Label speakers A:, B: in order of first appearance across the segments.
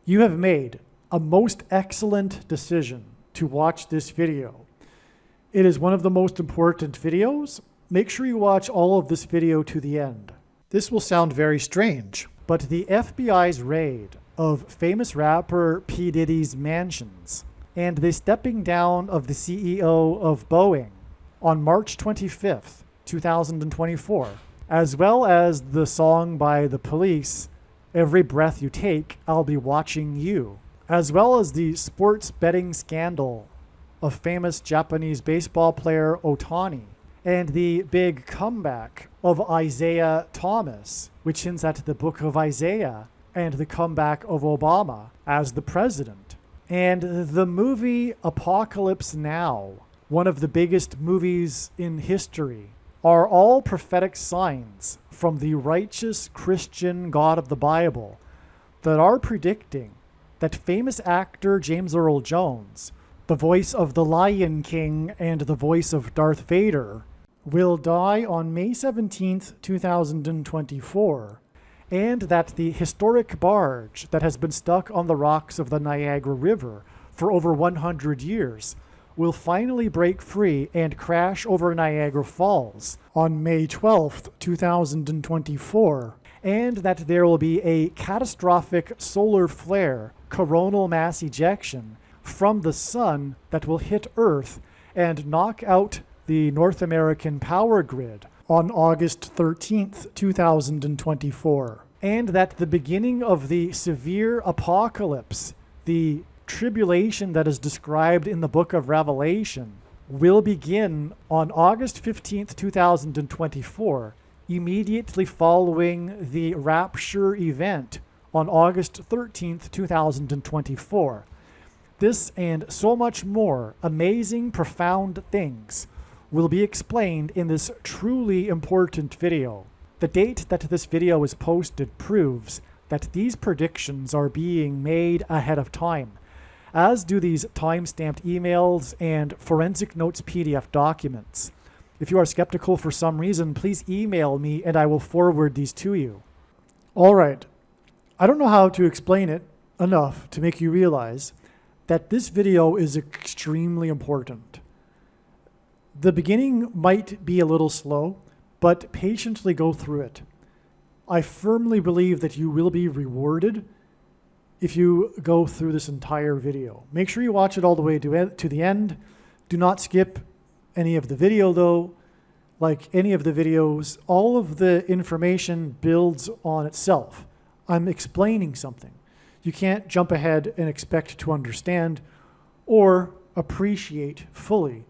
A: You have made a most excellent decision to watch this video. It is one of the most important videos. Make sure you watch all of this video to the end. This will sound very strange, but the FBI's raid of famous rapper P. Diddy's mansions and the stepping down of the CEO of Boeing on March 25th, 2024, as well as the song by The Police, Every Breath You Take, I'll Be Watching You, as well as the sports betting scandal of famous Japanese baseball player Ohtani, and the big comeback of Isaiah Thomas, which hints at the book of Isaiah, and the comeback of Obama as the president, and the movie Apocalypse Now, one of the biggest movies in history, are all prophetic signs from the righteous Christian God of the Bible that are predicting that famous actor James Earl Jones, the voice of the Lion King and the voice of Darth Vader, will die on May 17th, 2024, and that the historic barge that has been stuck on the rocks of the Niagara River for over 100 years will finally break free and crash over Niagara Falls on May 12th, 2024, and that there will be a catastrophic solar flare, coronal mass ejection, from the sun that will hit Earth and knock out the North American power grid on August 13th, 2024, and that the beginning of the severe apocalypse, the tribulation that is described in the book of Revelation, will begin on August 15th, 2024, immediately following the rapture event on August 13th, 2024. This and so much more amazing, profound things will be explained in this truly important video. The date that this video is posted proves that these predictions are being made ahead of time, as do these time-stamped emails and forensic notes PDF documents. If you are skeptical for some reason, please email me and I will forward these to you. All right, I don't know how to explain it enough to make you realize that this video is extremely important. The beginning might be a little slow, but patiently go through it. I firmly believe that you will be rewarded if you go through this entire video. Make sure you watch it all the way to the end. Do not skip any of the video though. Like any of the videos, all of the information builds on itself. I'm explaining something. You can't jump ahead and expect to understand or appreciate fully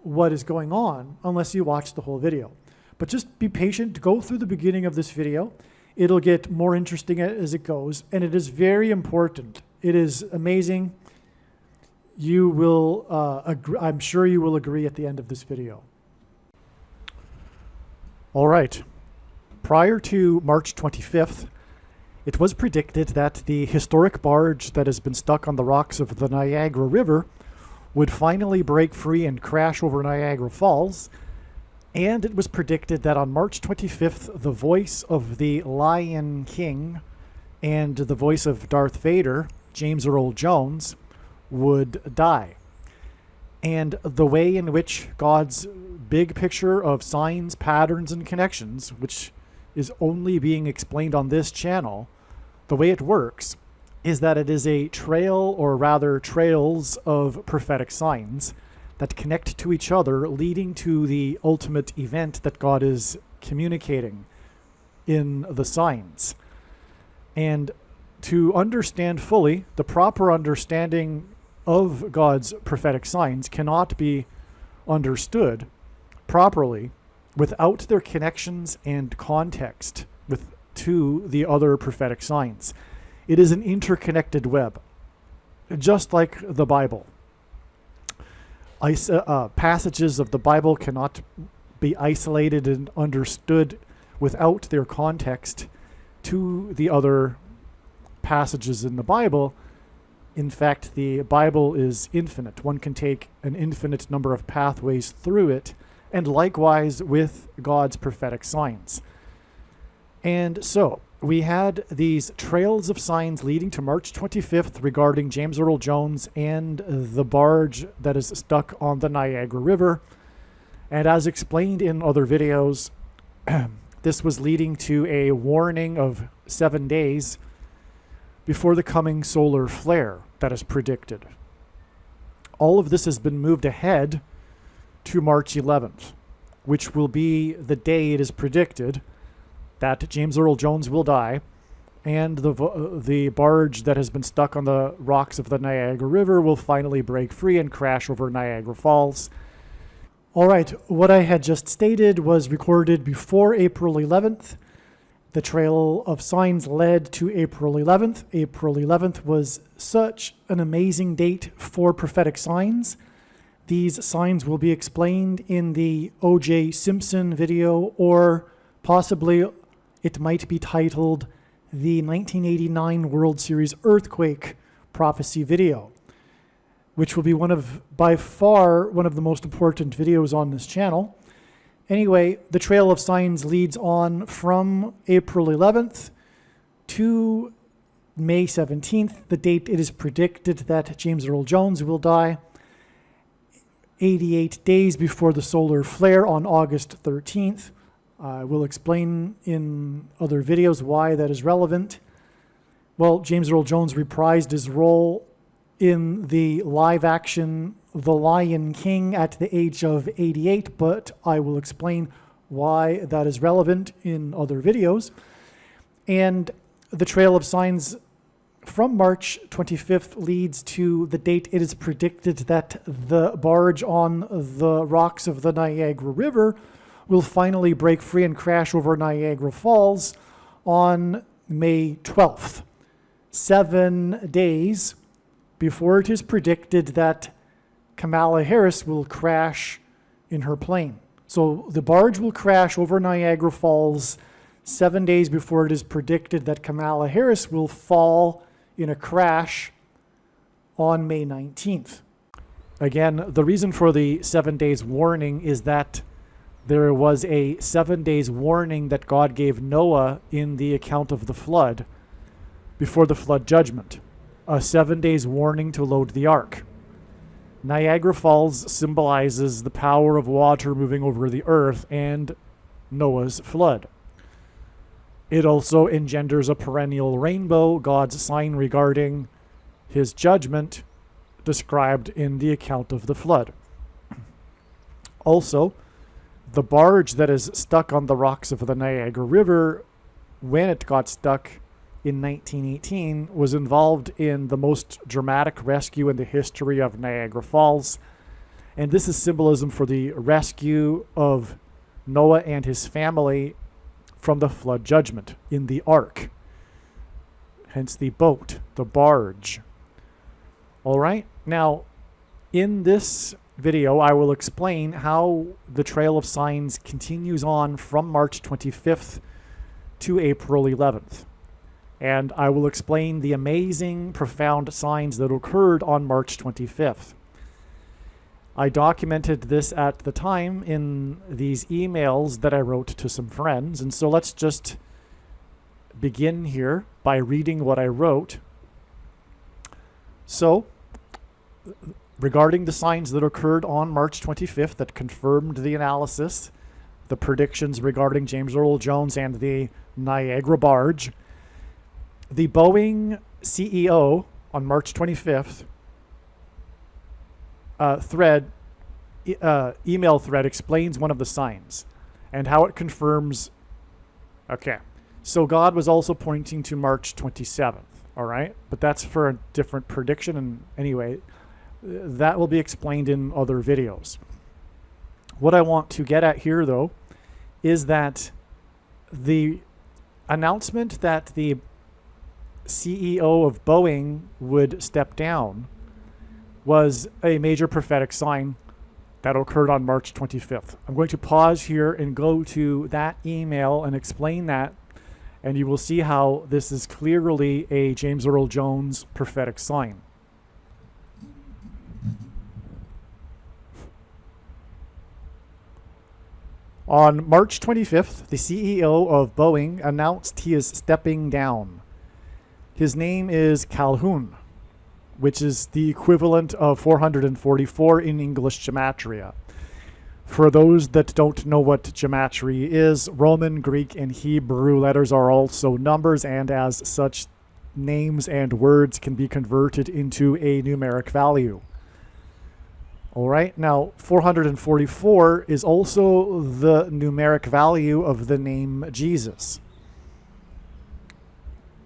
A: what is going on unless you watch the whole video. But just be patient, go through the beginning of this video. It'll get more interesting as it goes, and it is very important. It is amazing. You will, I'm sure you will agree at the end of this video. All right. Prior to March 25th, it was predicted that the historic barge that has been stuck on the rocks of the Niagara River would finally break free and crash over Niagara Falls. And it was predicted that on March 25th, the voice of the Lion King and the voice of Darth Vader, James Earl Jones, would die. And the way in which God's big picture of signs, patterns, and connections, which is only being explained on this channel, the way it works is that it is a trail, or rather trails, of prophetic signs that connect to each other, leading to the ultimate event that God is communicating in the signs. And to understand fully, the proper understanding of God's prophetic signs cannot be understood properly without their connections and context to the other prophetic signs. It is an interconnected web, just like the Bible. Passages of the Bible cannot be isolated and understood without their context to the other passages in the Bible. In fact, the Bible is infinite. One can take an infinite number of pathways through it, and likewise with God's prophetic signs. And so, we had these trails of signs leading to March 25th regarding James Earl Jones and the barge that is stuck on the Niagara River. And as explained in other videos, this was leading to a warning of 7 days before the coming solar flare that is predicted. All of this has been moved ahead to March 11th, which will be the day it is predicted that James Earl Jones will die, and the barge that has been stuck on the rocks of the Niagara River will finally break free and crash over Niagara Falls. All right, what I had just stated was recorded before April 11th. The trail of signs led to April 11th. April 11th was such an amazing date for prophetic signs. These signs will be explained in the O.J. Simpson video, or possibly it might be titled the 1989 World Series Earthquake Prophecy video, which will be by far one of the most important videos on this channel. Anyway, the trail of signs leads on from April 11th to May 17th, the date it is predicted that James Earl Jones will die. 88 days before the solar flare on August 13th. I will explain in other videos why that is relevant. Well, James Earl Jones reprised his role in the live action The Lion King at the age of 88, but I will explain why that is relevant in other videos. And the trail of signs from March 25th leads to the date it is predicted that the barge on the rocks of the Niagara River will finally break free and crash over Niagara Falls on May 12th. 7 days before it is predicted that Kamala Harris will crash in her plane. So the barge will crash over Niagara Falls 7 days before it is predicted that Kamala Harris will fall in a crash on May 19th. Again, the reason for the 7 days warning is that there was a 7 days warning that God gave Noah in the account of the flood before the flood judgment. A 7 days warning to load the ark. Niagara Falls symbolizes the power of water moving over the earth and Noah's flood. It also engenders a perennial rainbow, God's sign regarding his judgment described in the account of the flood. Also, the barge that is stuck on the rocks of the Niagara River, when it got stuck in 1918, was involved in the most dramatic rescue in the history of Niagara Falls. And this is symbolism for the rescue of Noah and his family from the flood judgment in the ark. Hence the boat, the barge. All right, now in this video, I will explain how the trail of signs continues on from March 25th to April 11th. And I will explain the amazing, profound signs that occurred on March 25th. I documented this at the time in these emails that I wrote to some friends. And so let's just begin here by reading what I wrote. So, regarding the signs that occurred on March 25th that confirmed the analysis, the predictions regarding James Earl Jones and the Niagara barge, the Boeing CEO on March 25th email thread explains one of the signs and how it confirms. Okay, so God was also pointing to March 27th, all right? But that's for a different prediction, and anyway, that will be explained in other videos. What I want to get at here, though, is that the announcement that the CEO of Boeing would step down was a major prophetic sign that occurred on March 25th. I'm going to pause here and go to that email and explain that, and you will see how this is clearly a James Earl Jones prophetic sign. On March 25th, the CEO of Boeing announced he is stepping down. His name is Calhoun, which is the equivalent of 444 in English gematria. For those that don't know what gematria is, Roman, Greek, and Hebrew letters are also numbers, and as such, names and words can be converted into a numeric value. All right, now 444 is also the numeric value of the name Jesus.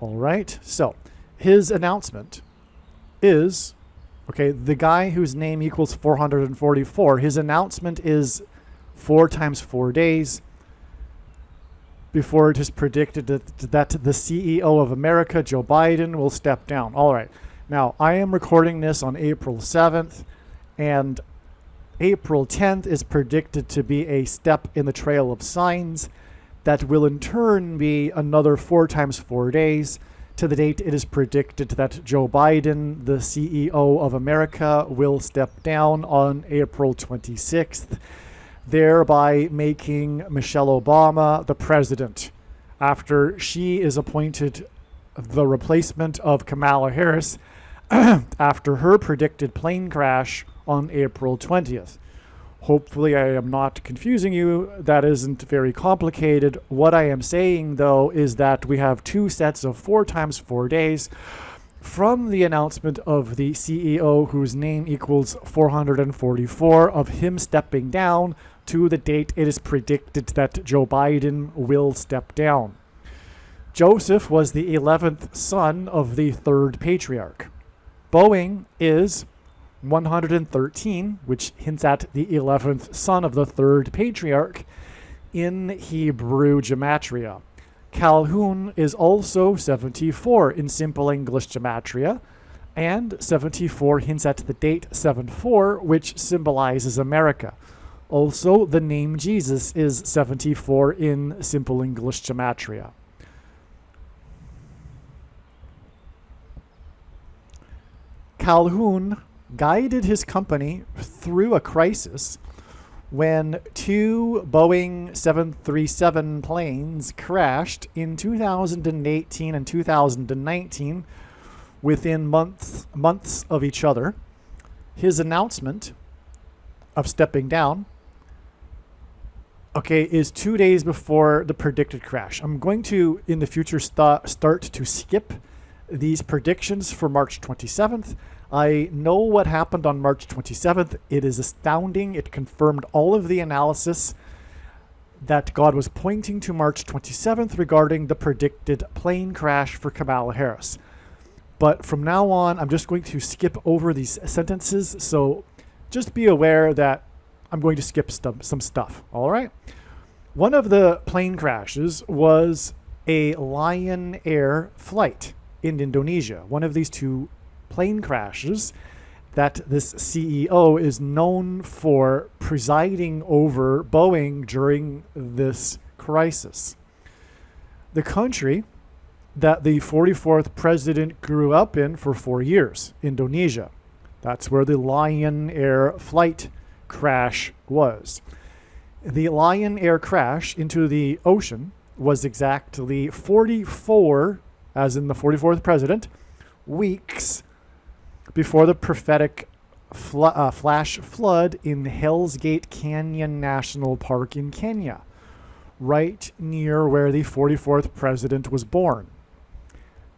A: All right, so his announcement is, okay, the guy whose name equals 444, his announcement is 4 times 4 days before it is predicted that the CEO of America, Joe Biden, will step down. All right, now I am recording this on April 7th, and April 10th is predicted to be a step in the trail of signs that will in turn be another 4 times 4 days to the date it is predicted that Joe Biden, the CEO of America, will step down on April 26th, thereby making Michelle Obama the president after she is appointed the replacement of Kamala Harris after her predicted plane crash on April 20th. Hopefully I am not confusing you. That isn't very complicated. What I am saying, though, is that we have 2 sets of 4 times 4 days from the announcement of the CEO whose name equals 444 of him stepping down to the date it is predicted that Joe Biden will step down. Joseph was the 11th son of the 3rd patriarch. Boeing is 113, which hints at the 11th son of the 3rd patriarch in Hebrew gematria. Calhoun is also 74 in simple English gematria, and 74 hints at the date 74, which symbolizes America. Also, the name Jesus is 74 in simple English gematria. Calhoun guided his company through a crisis when 2 Boeing 737 planes crashed in 2018 and 2019 within months of each other. His announcement of stepping down, is 2 days before the predicted crash. I'm going to, in the future, start to skip these predictions for March 27th. I know what happened on March 27th. It is astounding. It confirmed all of the analysis that God was pointing to March 27th regarding the predicted plane crash for Kamala Harris. But from now on, I'm just going to skip over these sentences. So just be aware that I'm going to skip some stuff. All right. One of the plane crashes was a Lion Air flight in Indonesia. One of these 2 plane crashes that this CEO is known for presiding over Boeing during this crisis. The country that the 44th president grew up in for 4 years, Indonesia. That's where the Lion Air flight crash was. The Lion Air crash into the ocean was exactly 44, as in the 44th president, weeks before the prophetic flash flood in Hell's Gate Canyon National Park in Kenya, right near where the 44th president was born.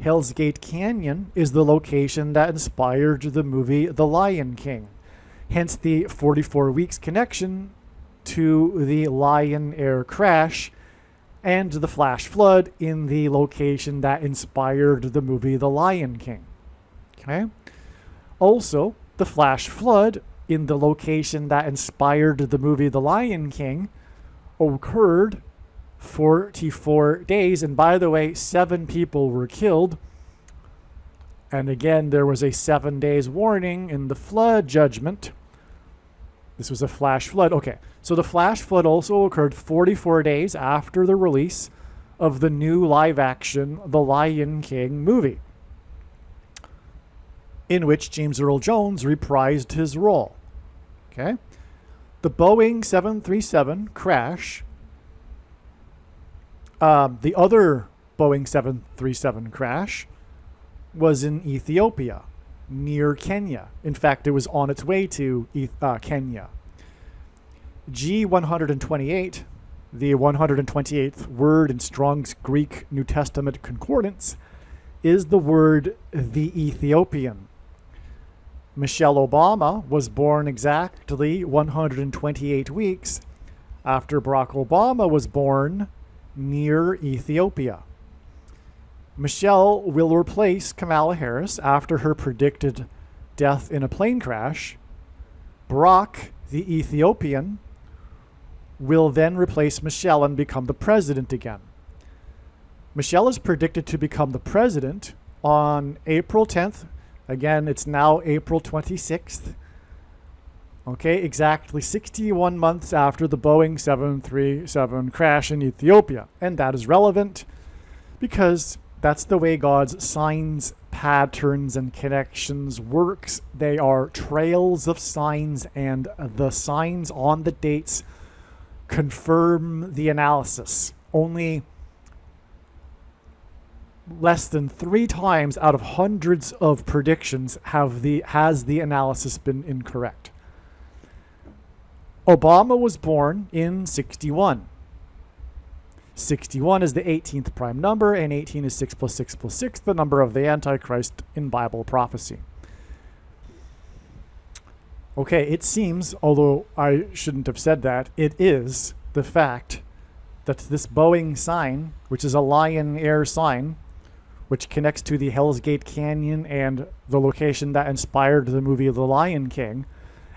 A: Hell's Gate Canyon is the location that inspired the movie The Lion King, hence the 44 weeks connection to the Lion Air crash and the flash flood in the location that inspired the movie The Lion King. Okay? Also, the flash flood in the location that inspired the movie The Lion King occurred 44 days. And by the way, 7 people were killed. And again, there was a 7 days warning in the flood judgment. This was a flash flood. Okay, so the flash flood also occurred 44 days after the release of the new live-action The Lion King movie, in which James Earl Jones reprised his role. Okay, the Boeing 737 crash The other Boeing 737 crash was in Ethiopia, near Kenya. In fact, it was on its way to Kenya. G128, the 128th word in Strong's Greek New Testament Concordance, is the word the Ethiopian. Michelle Obama was born exactly 128 weeks after Barack Obama was born near Ethiopia. Michelle will replace Kamala Harris after her predicted death in a plane crash. Barack, the Ethiopian, will then replace Michelle and become the president again. Michelle is predicted to become the president on April 10th. Again, it's now April 26th. Okay, exactly 61 months after the Boeing 737 crash in Ethiopia. And that is relevant because that's the way God's signs, patterns, and connections works. They are trails of signs, and the signs on the dates confirm the analysis. Only less than 3 times out of hundreds of predictions has the analysis been incorrect. Obama was born in 61. 61 is the 18th prime number, and 18 is 6 plus 6 plus 6, the number of the Antichrist in Bible prophecy. Okay, it seems, although I shouldn't have said that, it is the fact that this Boeing sign, which is a lion air sign, which connects to the Hell's Gate Canyon and the location that inspired the movie The Lion King.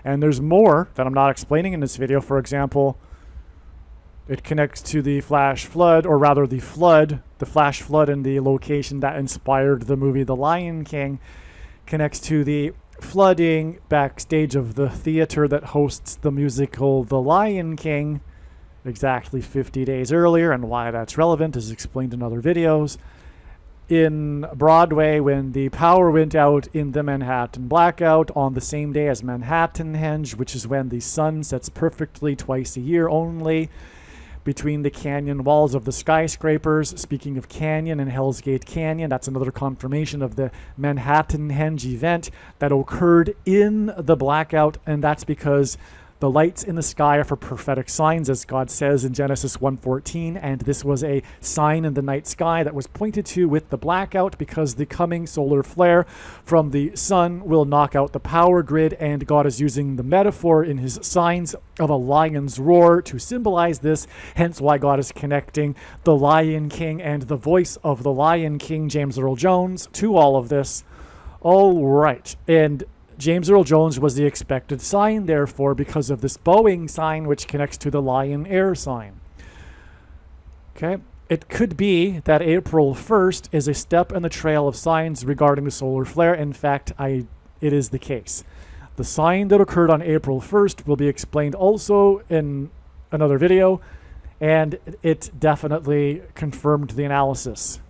A: And there's more that I'm not explaining in this video. For example, it connects to the flash flood, or rather the flash flood and the location that inspired the movie The Lion King connects to the flooding backstage of the theater that hosts the musical The Lion King exactly 50 days earlier, and why that's relevant is explained in other videos. In Broadway, when the power went out in the Manhattan blackout on the same day as Manhattanhenge, which is when the sun sets perfectly twice a year only between the canyon walls of the skyscrapers. Speaking of canyon and Hell's Gate Canyon, that's another confirmation of the Manhattanhenge event that occurred in the blackout, and that's because the lights in the sky are for prophetic signs, as God says in Genesis 1:14, and this was a sign in the night sky that was pointed to with the blackout because the coming solar flare from the sun will knock out the power grid, and God is using the metaphor in his signs of a lion's roar to symbolize this, hence why God is connecting the Lion King and the voice of the Lion King, James Earl Jones, to all of this. All right, and James Earl Jones was the expected sign, therefore, because of this Boeing sign, which connects to the Lion Air sign. Okay, it could be that April 1st is a step in the trail of signs regarding the solar flare. In fact, it is the case. The sign that occurred on April 1st will be explained also in another video, and it definitely confirmed the analysis.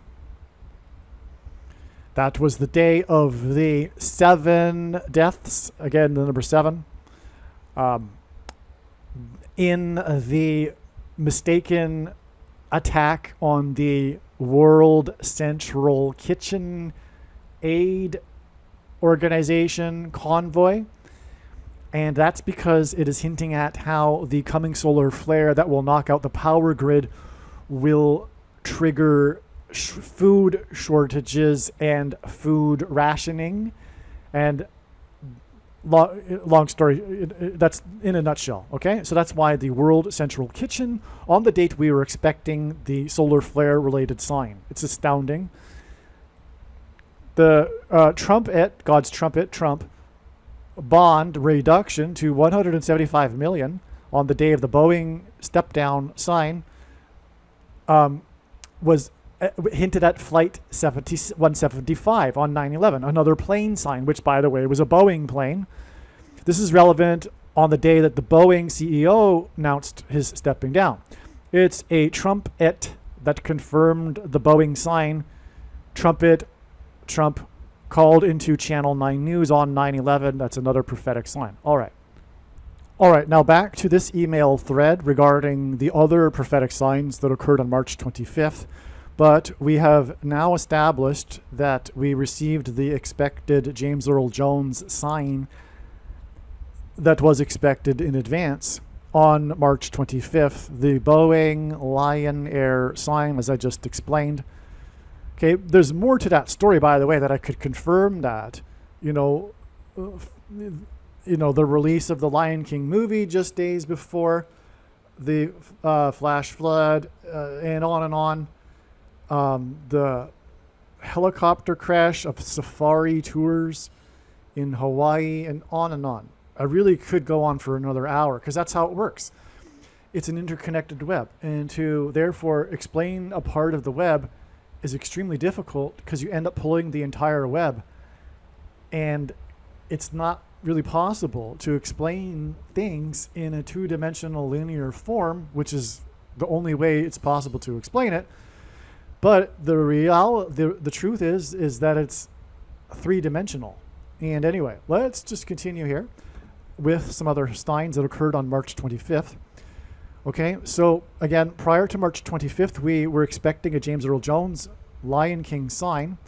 A: That was the day of the 7 deaths, again, the number 7, in the mistaken attack on the World Central Kitchen Aid Organization convoy. And that's because it is hinting at how the coming solar flare that will knock out the power grid will trigger food shortages and food rationing. And long story, that's in a nutshell. Okay, so that's why the World Central Kitchen, on the date we were expecting the solar flare related sign. It's astounding. The God's trumpet, Trump, bond reduction to $175 million on the day of the Boeing step down sign was hinted at Flight 175 on 9/11, another plane sign, which, by the way, was a Boeing plane. This is relevant on the day that the Boeing CEO announced his stepping down. It's a trumpet that confirmed the Boeing sign. Trumpet, Trump called into Channel 9 News on 9/11. That's another prophetic sign. All right. All right, now back to this email thread regarding the other prophetic signs that occurred on March 25th. But we have now established that we received the expected James Earl Jones sign that was expected in advance on March 25th, the Boeing Lion Air sign, as I just explained. Okay, there's more to that story, by the way, that I could confirm that, the release of the Lion King movie just days before the flash flood, and on and on. The helicopter crash of safari tours in Hawaii, and on and on. I really could go on for another hour because that's how it works. It's an interconnected web, and to therefore explain a part of the web is extremely difficult because you end up pulling the entire web, and it's not really possible to explain things in a two-dimensional linear form, which is the only way it's possible to explain it. But the truth is that it's three-dimensional. And anyway, let's just continue here with some other signs that occurred on March 25th. Okay, so again, prior to March 25th, we were expecting a James Earl Jones Lion King sign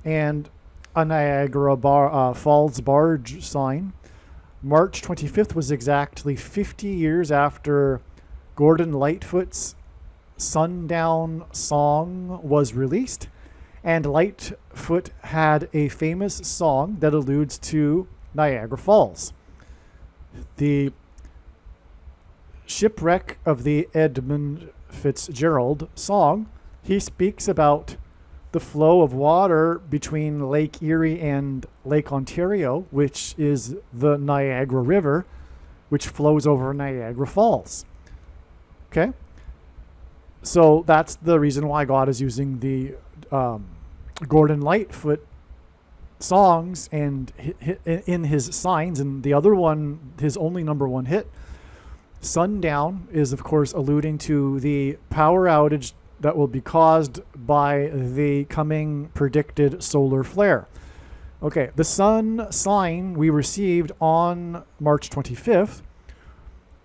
A: and a Niagara Falls barge sign. March 25th was exactly 50 years after Gordon Lightfoot's Sundown song was released, and Lightfoot had a famous song that alludes to Niagara Falls. The Shipwreck of the Edmund Fitzgerald song, he speaks about the flow of water between Lake Erie and Lake Ontario, which is the Niagara River, which flows over Niagara Falls. Okay? So that's the reason why God is using the Gordon Lightfoot songs and in his signs, and the other one, his only number one hit, Sundown, is of course alluding to the power outage that will be caused by the coming predicted solar flare. Okay, the sun sign we received on March 25th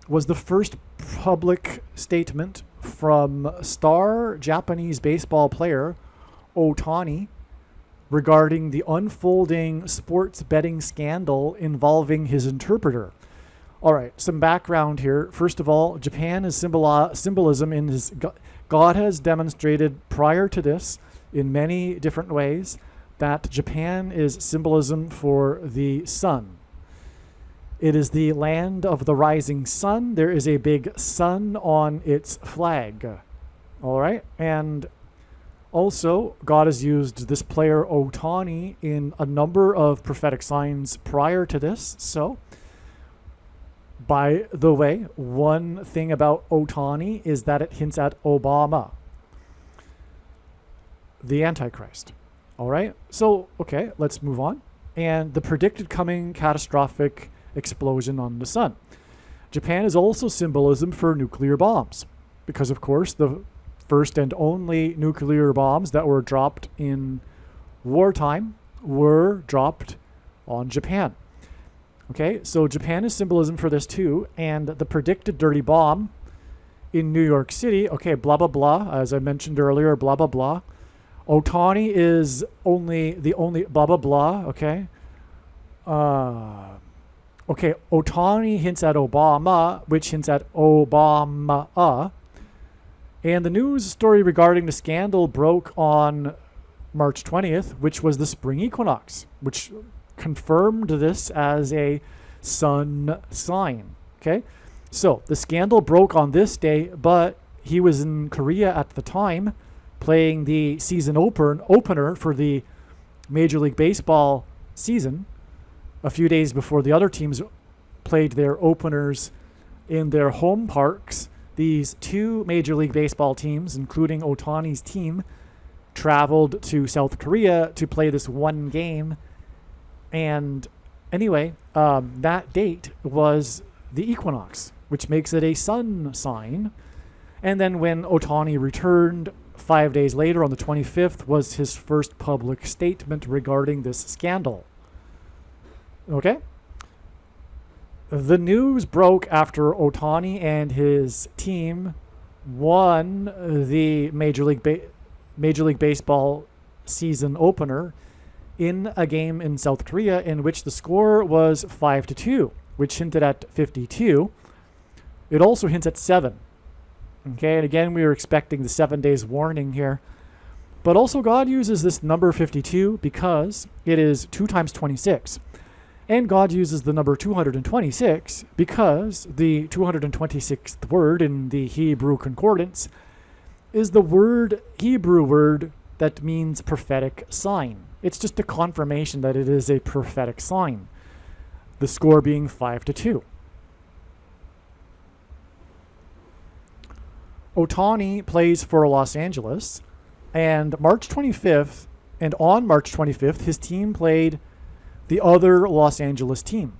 A: was the first public statement from star Japanese baseball player Ohtani regarding the unfolding sports betting scandal involving his interpreter. All right, some background here. First of all, Japan is symbolism in his... God has demonstrated prior to this in many different ways that Japan is symbolism for the sun. It is the land of the rising sun. There is a big sun on its flag. All right, and also, God has used this player Ohtani in a number of prophetic signs prior to this. So, by the way, one thing about Ohtani is that it hints at Obama, the Antichrist. All right? So, okay, let's move on. And the predicted coming catastrophic explosion on the sun. Japan is also symbolism for nuclear bombs because, of course, the first and only nuclear bombs that were dropped in wartime were dropped on Japan. Okay, so Japan is symbolism for this too, and the predicted dirty bomb in New York City, okay, blah, blah, blah, as I mentioned earlier, blah, blah, blah. Ohtani is the only blah, blah, blah, okay? Okay, Ohtani hints at Obama, which hints at Obama. And the news story regarding the scandal broke on March 20th, which was the spring equinox, which confirmed this as a sun sign. Okay, so the scandal broke on this day, but he was in Korea at the time playing the season opener for the Major League Baseball season a few days before the other teams played their openers in their home parks. These two Major League Baseball teams, including Ohtani's team, traveled to South Korea to play this one game. And anyway, that date was the equinox, which makes it a sun sign. And then when Ohtani returned 5 days later on the 25th was his first public statement regarding this scandal. Okay? The news broke after Ohtani and his team won the Major League Baseball season opener in a game in South Korea in which the score was 5-2, which hinted at 52. It also hints at 7. Okay, and again, we were expecting the 7 days warning here. But also God uses this number 52 because it is 2 times 26. And God uses the number 226 because the 226th word in the Hebrew concordance is the Hebrew word that means prophetic sign. It's just a confirmation that it is a prophetic sign. The score being 5-2. Ohtani plays for Los Angeles, and on March 25th, his team played the other Los Angeles team.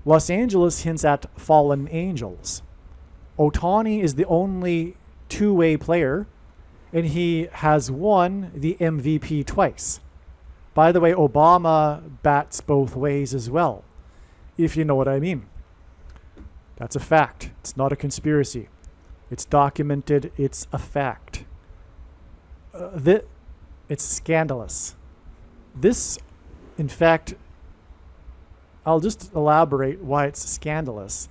A: Los Angeles hints at fallen angels. Ohtani is the only two-way player, and he has won the MVP twice. By the way, Obama bats both ways as well, if you know what I mean. That's a fact. It's not a conspiracy. It's documented. It's a fact. It's scandalous. This, in fact, I'll just elaborate why it's scandalous,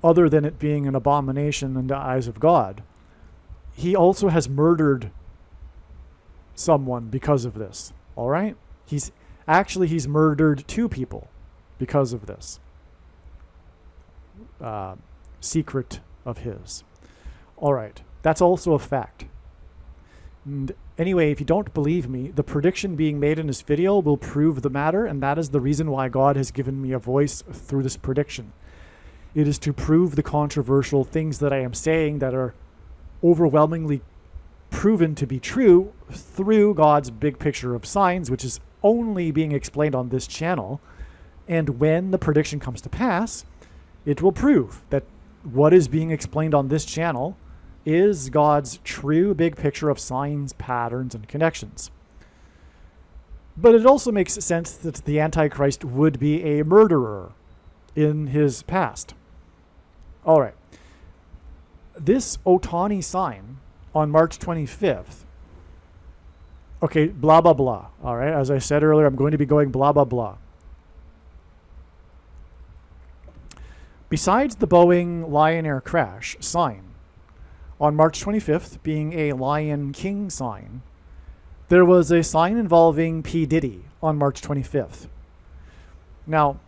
A: other than it being an abomination in the eyes of God. He also has murdered someone because of this, all right? He's murdered 2 people because of this secret of his. All right, that's also a fact. And anyway, if you don't believe me, the prediction being made in this video will prove the matter, and that is the reason why God has given me a voice through this prediction. It is to prove the controversial things that I am saying that are overwhelmingly proven to be true through God's big picture of signs, which is only being explained on this channel. And when the prediction comes to pass, it will prove that what is being explained on this channel is God's true big picture of signs, patterns, and connections. But it also makes sense that the Antichrist would be a murderer in his past. All right. This Ohtani sign on March 25th. Okay, blah, blah, blah. All right. As I said earlier, I'm going to be going blah, blah, blah. Besides the Boeing Lion Air crash sign, on March 25th being a Lion King sign, there was a sign involving P. Diddy on March 25th. Now,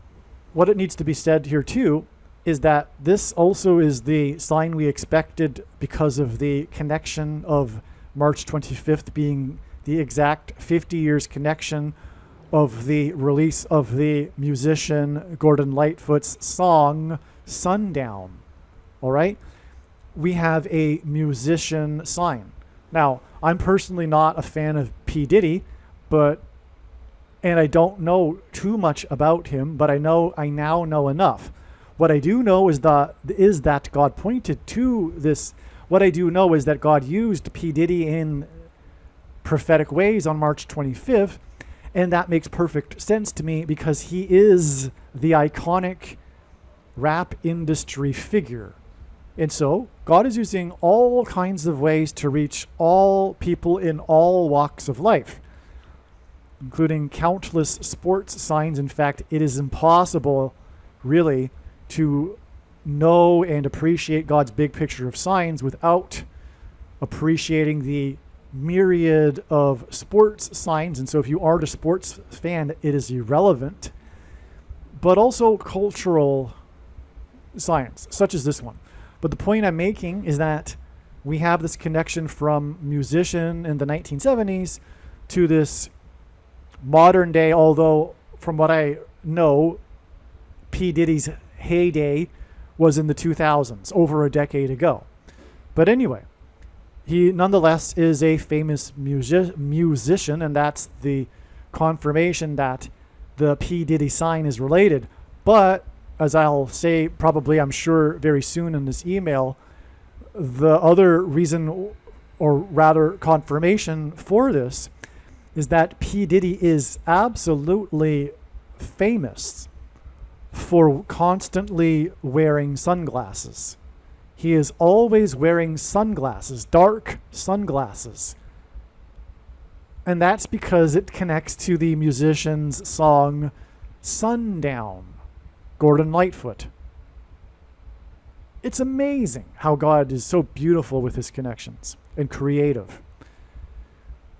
A: what it needs to be said here too is that this also is the sign we expected because of the connection of March 25th being the exact 50 years connection of the release of the musician Gordon Lightfoot's song Sundown. All right? We have a musician sign. Now, I'm personally not a fan of P. Diddy, and I don't know too much about him, but I now know enough. What I do know is that God pointed to this. What I do know is that God used P. Diddy in prophetic ways on March 25th, and that makes perfect sense to me because he is the iconic rap industry figure. And so God is using all kinds of ways to reach all people in all walks of life, including countless sports signs. In fact, it is impossible, really, to know and appreciate God's big picture of signs without appreciating the myriad of sports signs. And so if you aren't a sports fan, it is irrelevant. But also cultural signs, such as this one. But the point I'm making is that we have this connection from musician in the 1970s to this modern day, although from what I know, P. Diddy's heyday was in the 2000s, over a decade ago. But anyway, he nonetheless is a famous musician, and that's the confirmation that the P. Diddy sign is related. But as I'll say probably, I'm sure, very soon in this email, the other reason, or rather confirmation for this, is that P. Diddy is absolutely famous for constantly wearing sunglasses. He is always wearing sunglasses, dark sunglasses. And that's because it connects to the musician's song Sundown, Gordon Lightfoot. It's amazing how God is so beautiful with his connections and creative.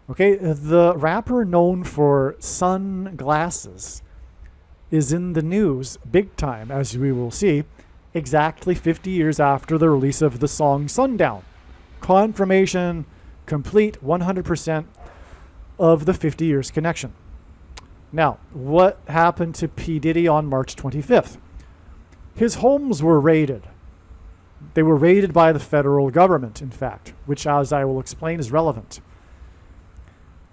A: Okay, the rapper known for sunglasses is in the news big time, as we will see, exactly 50 years after the release of the song Sundown. Confirmation complete, 100% of the 50 years connection. Now, what happened to P. Diddy on March 25th? His homes were raided. They were raided by the federal government, in fact, which, as I will explain, is relevant.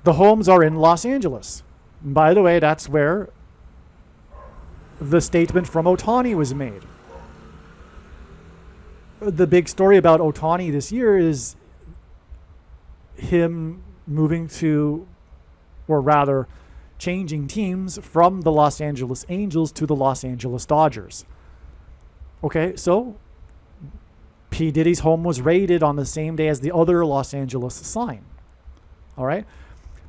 A: The homes are in Los Angeles. And by the way, that's where the statement from Ohtani was made. The big story about Ohtani this year is him moving to, or rather, changing teams from the Los Angeles Angels to the Los Angeles Dodgers. Okay, so P. Diddy's home was raided on the same day as the other Los Angeles sign. All right?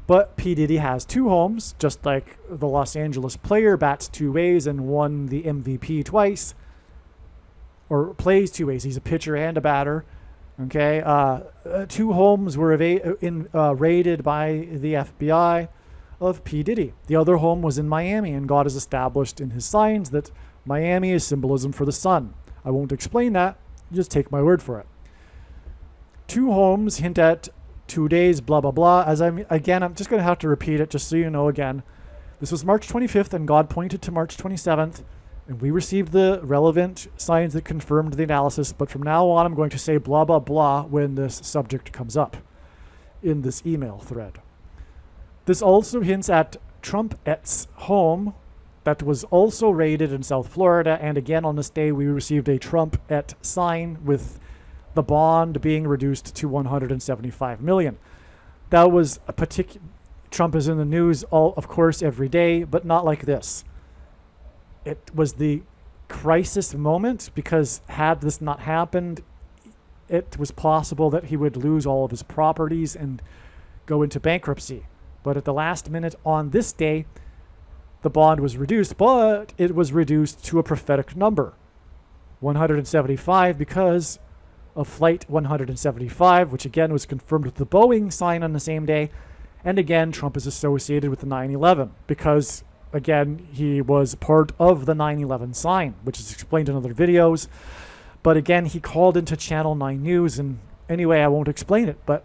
A: But P. Diddy has two homes, just like the Los Angeles player bats two ways and won the MVP twice, or plays two ways. He's a pitcher and a batter. Okay, two homes were raided by the FBI of P. Diddy. The other home was in Miami, and God has established in his signs that Miami is symbolism for the sun. I won't explain that. Just take my word for it. Two homes hint at 2 days, blah, blah, blah. I'm just going to have to repeat it just so you know again. This was March 25th, and God pointed to March 27th, and we received the relevant signs that confirmed the analysis. But from now on, I'm going to say blah, blah, blah when this subject comes up in this email thread. This also hints at Trumpet's home that was also raided in South Florida. And again, on this day, we received a Trumpet sign with the bond being reduced to $175 million. That was a particular. Trump is in the news, of course, every day, but not like this. It was the crisis moment, because had this not happened, it was possible that he would lose all of his properties and go into bankruptcy. But at the last minute on this day, the bond was reduced, but it was reduced to a prophetic number, 175, because of Flight 175, which again was confirmed with the Boeing sign on the same day. And again, Trump is associated with the 9/11 because, again, he was part of the 9/11 sign, which is explained in other videos. But again, he called into Channel 9 News, and anyway, I won't explain it, but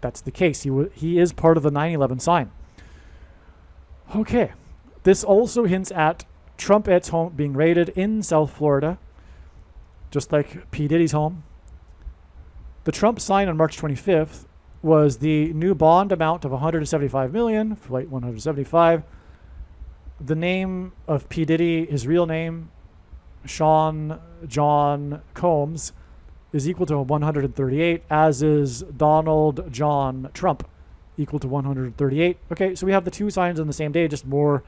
A: that's the case. He is part of the 9/11 sign. Okay, this also hints at Trumpet's home being raided in South Florida, just like P. Diddy's home. The Trump sign on March 25th was the new bond amount of $175 million, Flight 175. The name of P. Diddy, his real name, Sean John Combs, is equal to 138, as is Donald John Trump, equal to 138. Okay, so we have the two signs on the same day, just more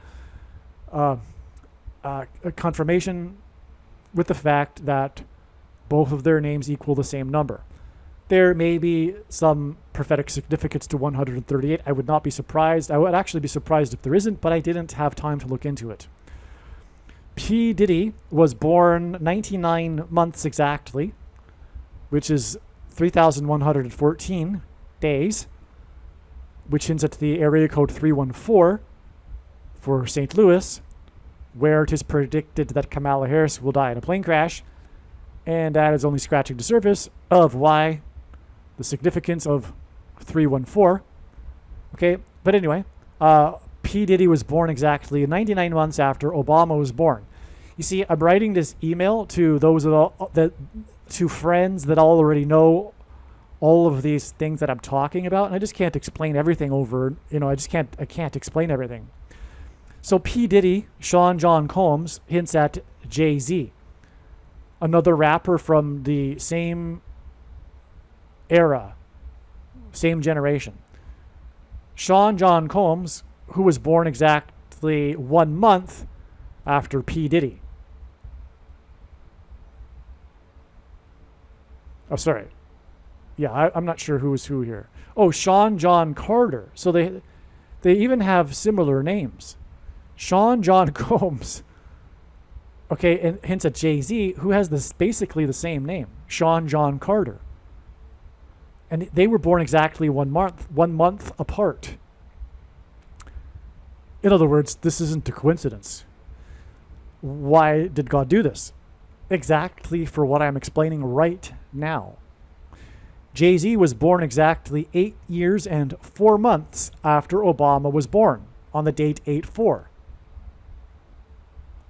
A: confirmation with the fact that both of their names equal the same number. There may be some prophetic significance to 138. I would not be surprised. I would actually be surprised if there isn't, but I didn't have time to look into it. P. Diddy was born 99 months exactly, which is 3,114 days, which hints at the area code 314 for St. Louis, where it is predicted that Kamala Harris will die in a plane crash. And that is only scratching the surface of why the significance of 314. Okay, but anyway, P. Diddy was born exactly 99 months after Obama was born. You see, I'm writing this email to those to friends that already know all of these things that I'm talking about, and I just can't explain everything over. I can't explain everything. So P. Diddy, Sean John Combs, hints at Jay-Z, another rapper from the same era, same generation. Sean John Combs, who was born exactly 1 month after P. Diddy. Oh, sorry. Yeah, I'm not sure who is who here. Oh, Sean John Carter. So they even have similar names. Sean John Combs. Okay, and hints at Jay-Z, who has this basically the same name, Sean John Carter. And they were born exactly 1 month apart. In other words, this isn't a coincidence. Why did God do this? Exactly for what I'm explaining right now. Jay-Z was born exactly 8 years and 4 months after Obama was born, on the date 8/4.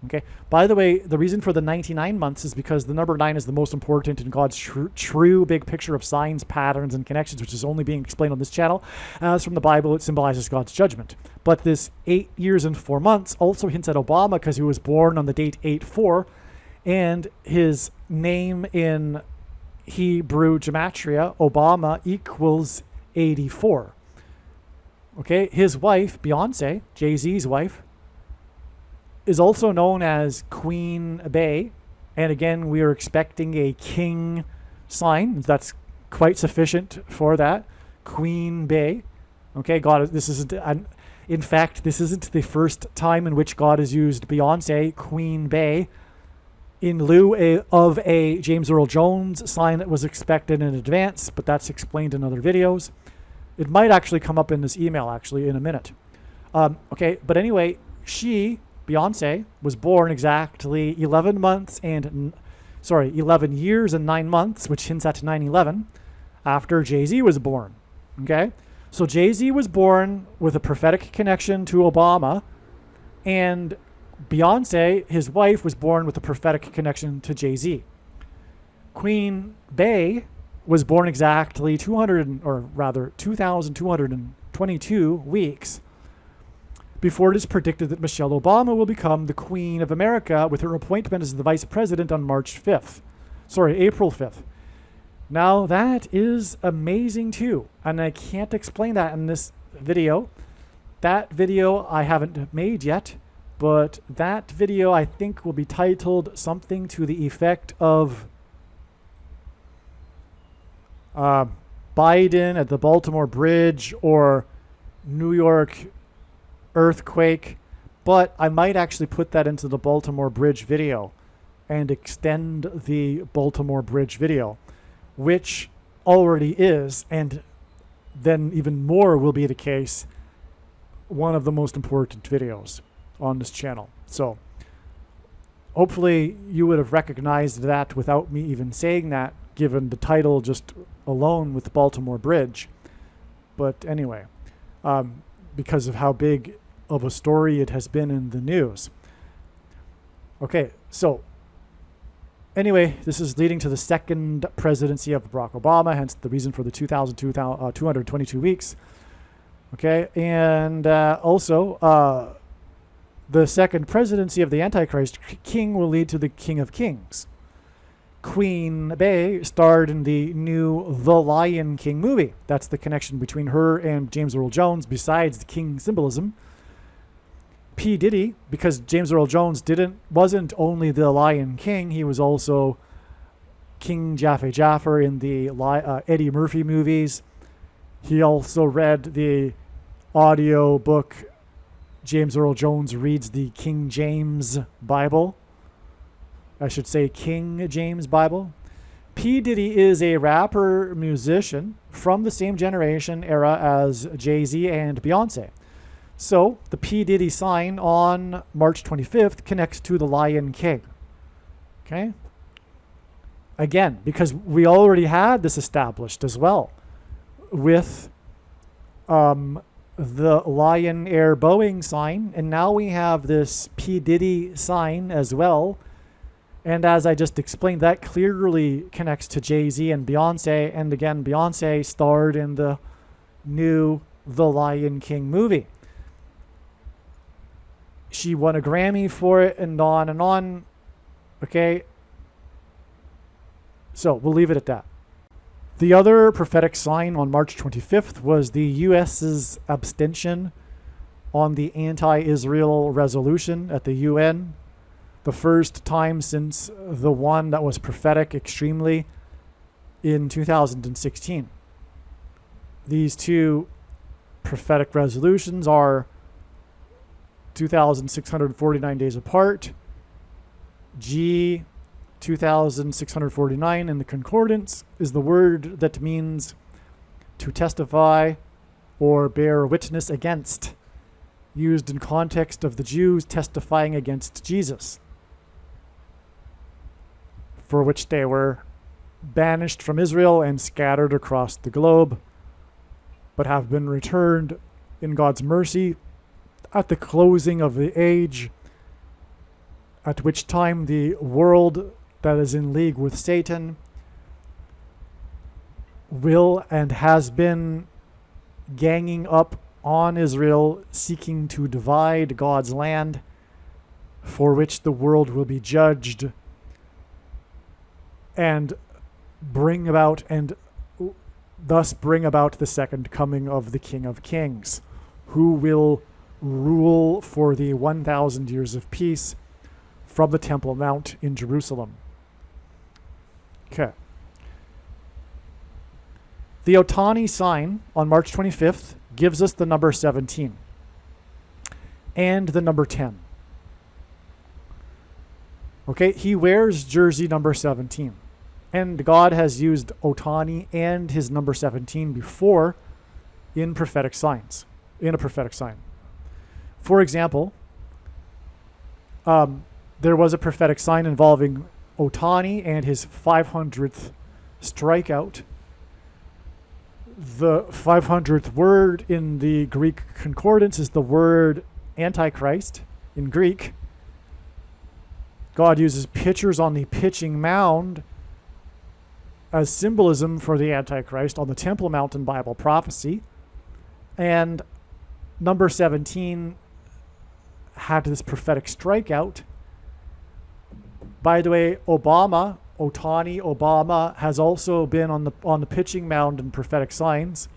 A: Okay. By the way, the reason for the 99 months is because the number 9 is the most important in God's true big picture of signs, patterns, and connections, which is only being explained on this channel. As from the Bible, it symbolizes God's judgment. But this 8 years and 4 months also hints at Obama because he was born on the date 8/4, and his name in Hebrew gematria, Obama, equals 84. Okay. His wife, Beyonce, Jay-Z's wife, is also known as Queen Bey. And again, we are expecting a king sign. That's quite sufficient for that. Queen Bey. Okay, God, this isn't, in fact, this isn't the first time in which God has used Beyonce, Queen Bey, in lieu of a James Earl Jones sign that was expected in advance, but that's explained in other videos. It might actually come up in this email, actually, in a minute. Okay, but anyway, Beyonce was born exactly 11 years and 9 months, which hints at 9/11, after Jay-Z was born. Okay? So Jay-Z was born with a prophetic connection to Obama, and Beyonce, his wife, was born with a prophetic connection to Jay-Z. Queen Bey was born exactly 2,222 weeks before it is predicted that Michelle Obama will become the Queen of America with her appointment as the Vice President on April 5th. Now that is amazing too, and I can't explain that in this video. That video I haven't made yet, but that video I think will be titled something to the effect of Biden at the Baltimore Bridge or New York earthquake, but I might actually put that into the Baltimore Bridge video and extend the Baltimore Bridge video, which already is, and then even more will be the case, one of the most important videos on this channel. So hopefully you would have recognized that without me even saying that, given the title just alone with the Baltimore Bridge. But anyway, because of how big of a story it has been in the news. Okay, so anyway, this is leading to the second presidency of Barack Obama, hence the reason for the 222 weeks. Okay, and also the second presidency of the Antichrist king will lead to the King of Kings. Queen Bey starred in the new The Lion King movie. That's the connection between her and James Earl Jones, besides the king symbolism. P. Diddy, because James Earl Jones wasn't only the Lion King, he was also King Jafar in the Eddie Murphy movies. He also read the audio book James Earl Jones Reads the King James Bible. I should say King James Bible. P. Diddy is a rapper musician from the same generation era as Jay-Z and Beyonce. So the P. Diddy sign on March 25th connects to the Lion King. Okay? Again, because we already had this established as well with the Lion Air Boeing sign, and now we have this P. Diddy sign as well. And as I just explained, that clearly connects to Jay-Z and Beyonce. And again, Beyonce starred in the new The Lion King movie. She won a Grammy for it, and on and on. Okay? So we'll leave it at that. The other prophetic sign on March 25th was the U.S.'s abstention on the anti-Israel resolution at the UN. The first time since the one that was prophetic extremely in 2016. These two prophetic resolutions are 2,649 days apart. G, 2,649 in the concordance is the word that means to testify or bear witness against, used in context of the Jews testifying against Jesus, for which they were banished from Israel and scattered across the globe, but have been returned in God's mercy at the closing of the age, at which time the world that is in league with Satan will and has been ganging up on Israel, seeking to divide God's land, for which the world will be judged and thus bring about the second coming of the King of Kings, who will rule for the 1,000 years of peace from the Temple Mount in Jerusalem. Okay. The Otani sign on March 25th gives us the number 17 and the number 10. Okay, he wears jersey number 17. And God has used Otani and his number 17 before in prophetic signs, in a prophetic sign. For example, there was a prophetic sign involving Otani and his 500th strikeout. The 500th word in the Greek concordance is the word Antichrist in Greek. God uses pitchers on the pitching mound as symbolism for the Antichrist on the Temple Mount in Bible prophecy. And number 17 had this prophetic strikeout. By the way, Otani Obama has also been on the pitching mound in prophetic signs.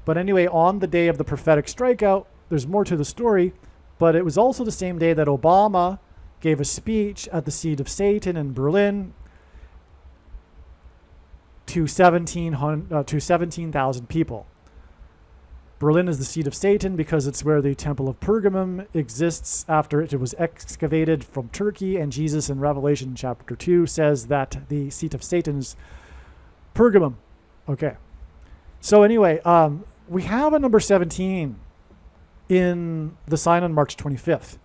A: But anyway, on the day of the prophetic strikeout, there's more to the story, but it was also the same day that Obama gave a speech at the seat of Satan in Berlin to 17,000 people. Berlin is the seat of Satan because it's where the Temple of Pergamum exists after it was excavated from Turkey, and Jesus in Revelation chapter 2 says that the seat of Satan is Pergamum. Okay. So anyway, we have a number 17 in the sign on March 25th.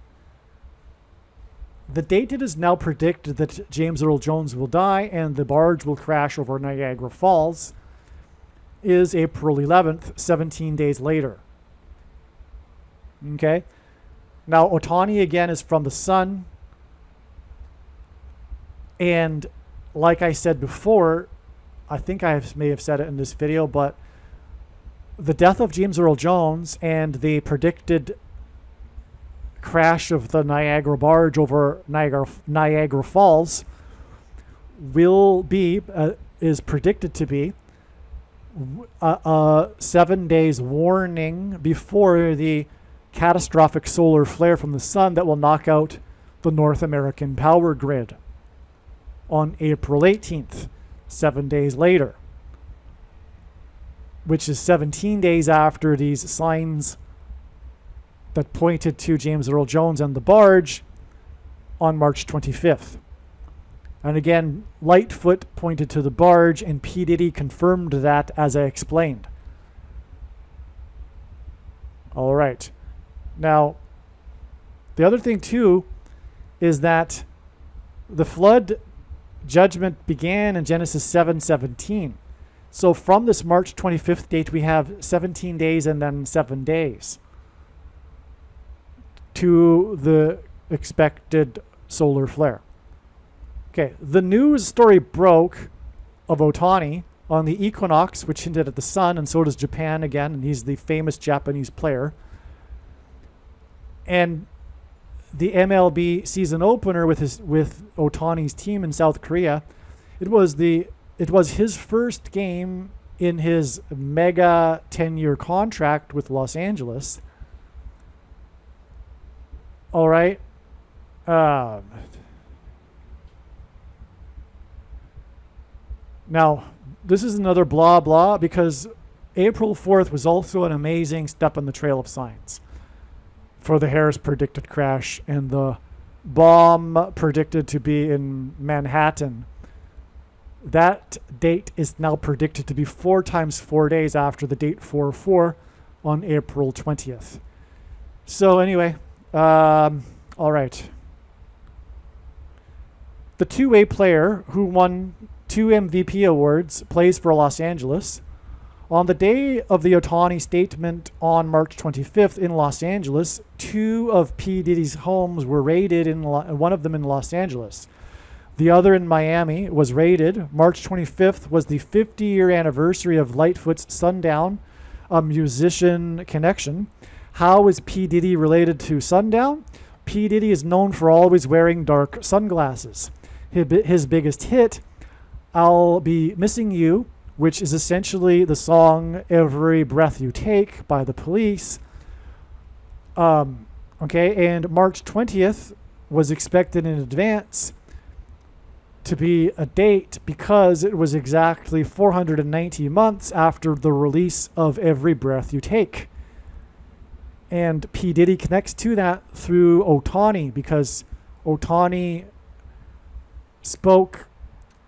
A: The date it is now predicted that James Earl Jones will die and the barge will crash over Niagara Falls is April 11th, 17 days later. Okay? Now, Otani again is from the sun. And like I said before, I think may have said it in this video, but the death of James Earl Jones and the predicted crash of the Niagara barge over Niagara Falls is predicted to be 7 days warning before the catastrophic solar flare from the sun that will knock out the North American power grid on April 18th, 7 days later, which is 17 days after these signs that pointed to James Earl Jones and the barge on March 25th. And again, Lightfoot pointed to the barge, and P. Diddy confirmed that, as I explained. All right. Now, the other thing, too, is that the flood judgment began in Genesis 7:17. So from this March 25th date, we have 17 days and then 7 days to the expected solar flare. Okay, the news story broke of Otani on the equinox, which hinted at the sun, and so does Japan again, and he's the famous Japanese player. And the MLB season opener with Otani's team in South Korea, it was his first game in his mega 10-year contract with Los Angeles. All right. Now, this is another blah blah because April 4th was also an amazing step on the trail of science for the Harris predicted crash and the bomb predicted to be in Manhattan. That date is now predicted to be 4 times 4 days after the date 4/4 on April 20th. So anyway, all right. The two-way player who won 2 MVP awards plays for Los Angeles. On the day of the Ohtani statement on March 25th in Los Angeles, 2 of P. Diddy's homes were raided, one of them in Los Angeles. The other in Miami was raided. March 25th was the 50-year anniversary of Lightfoot's Sundown, a musician connection. How is P. Diddy related to Sundown? P. Diddy is known for always wearing dark sunglasses. His biggest hit, I'll Be Missing You, which is essentially the song Every Breath You Take by the Police. And March 20th was expected in advance to be a date because it was exactly 490 months after the release of Every Breath You Take. And P. Diddy connects to that through Ohtani because Ohtani spoke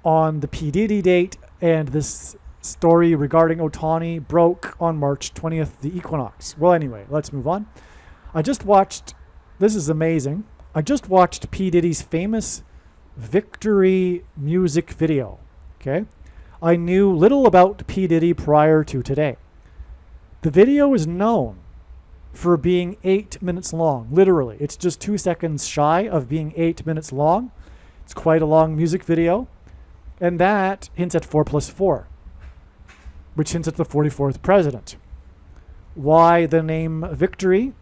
A: on the P. Diddy date, and this story regarding Ohtani broke on March 20th, the equinox. Well, anyway, let's move on. This is amazing. I just watched P. Diddy's famous Victory music video. Okay. I knew little about P. Diddy prior to today. The video is known for being 8 minutes long. Literally, it's just 2 seconds shy of being 8 minutes long. It's quite a long music video. And that hints at 4+4, which hints at the 44th president. Why the name Victory?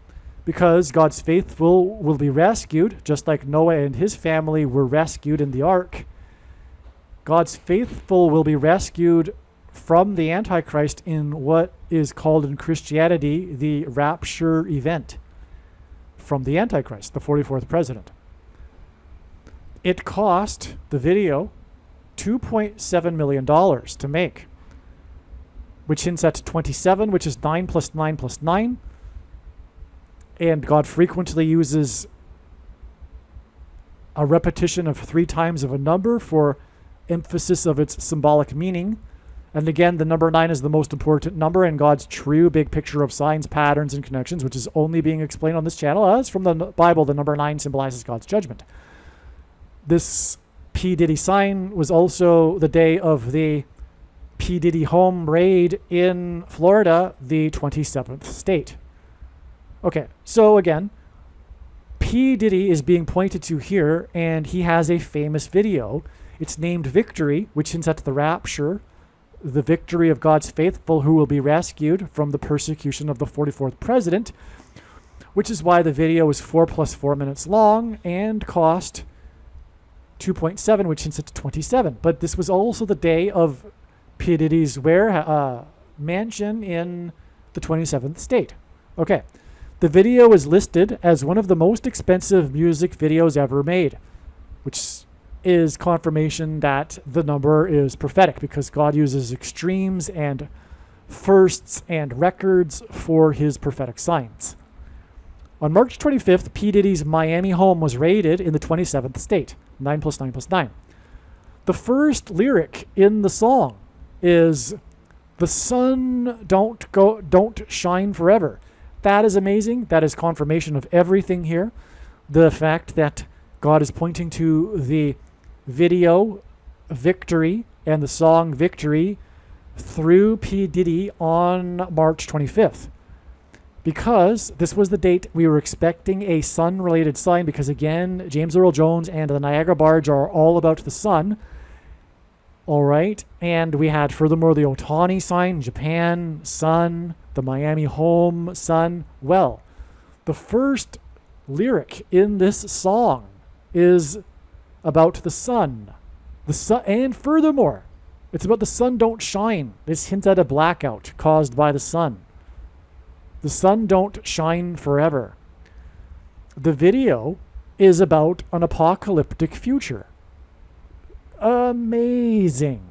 A: Because God's faithful will be rescued, just like Noah and his family were rescued in the ark. God's faithful will be rescued from the Antichrist in what is called in Christianity the rapture event from the Antichrist, the 44th president. It cost the video $2.7 million to make, which hints at 27, which is 9 plus 9 plus 9. And God frequently uses a repetition of 3 times of a number for emphasis of its symbolic meaning. And again, the number 9 is the most important number in God's true big picture of signs, patterns, and connections, which is only being explained on this channel. As from the Bible, the number 9 symbolizes God's judgment. This P. Diddy sign was also the day of the P. Diddy home raid in Florida, the 27th state. Okay, so again, P. Diddy is being pointed to here, and he has a famous video. It's named Victory, which hints at the rapture, the victory of God's faithful who will be rescued from the persecution of the 44th president, which is why the video is 4 plus 4 minutes long and cost 2.7, which hints at 27. But this was also the day of P. Diddy's mansion in the 27th state. Okay. The video is listed as one of the most expensive music videos ever made, which is confirmation that the number is prophetic because God uses extremes and firsts and records for his prophetic signs. On March 25th, P. Diddy's Miami home was raided in the 27th state, 9 plus 9 plus 9. The first lyric in the song is, "The sun don't shine forever." That is amazing. That is confirmation of everything here. The fact that God is pointing to the video Victory and the song Victory through P. Diddy on March 25th. Because this was the date we were expecting a sun-related sign, because again, James Earl Jones and the Niagara barge are all about the sun. All right. And we had furthermore the Ohtani sign, Japan, sun, the Miami home, sun. Well, the first lyric in this song is about the sun. The sun, and furthermore, it's about the sun don't shine. This hints at a blackout caused by the sun. The sun don't shine forever. The video is about an apocalyptic future. Amazing.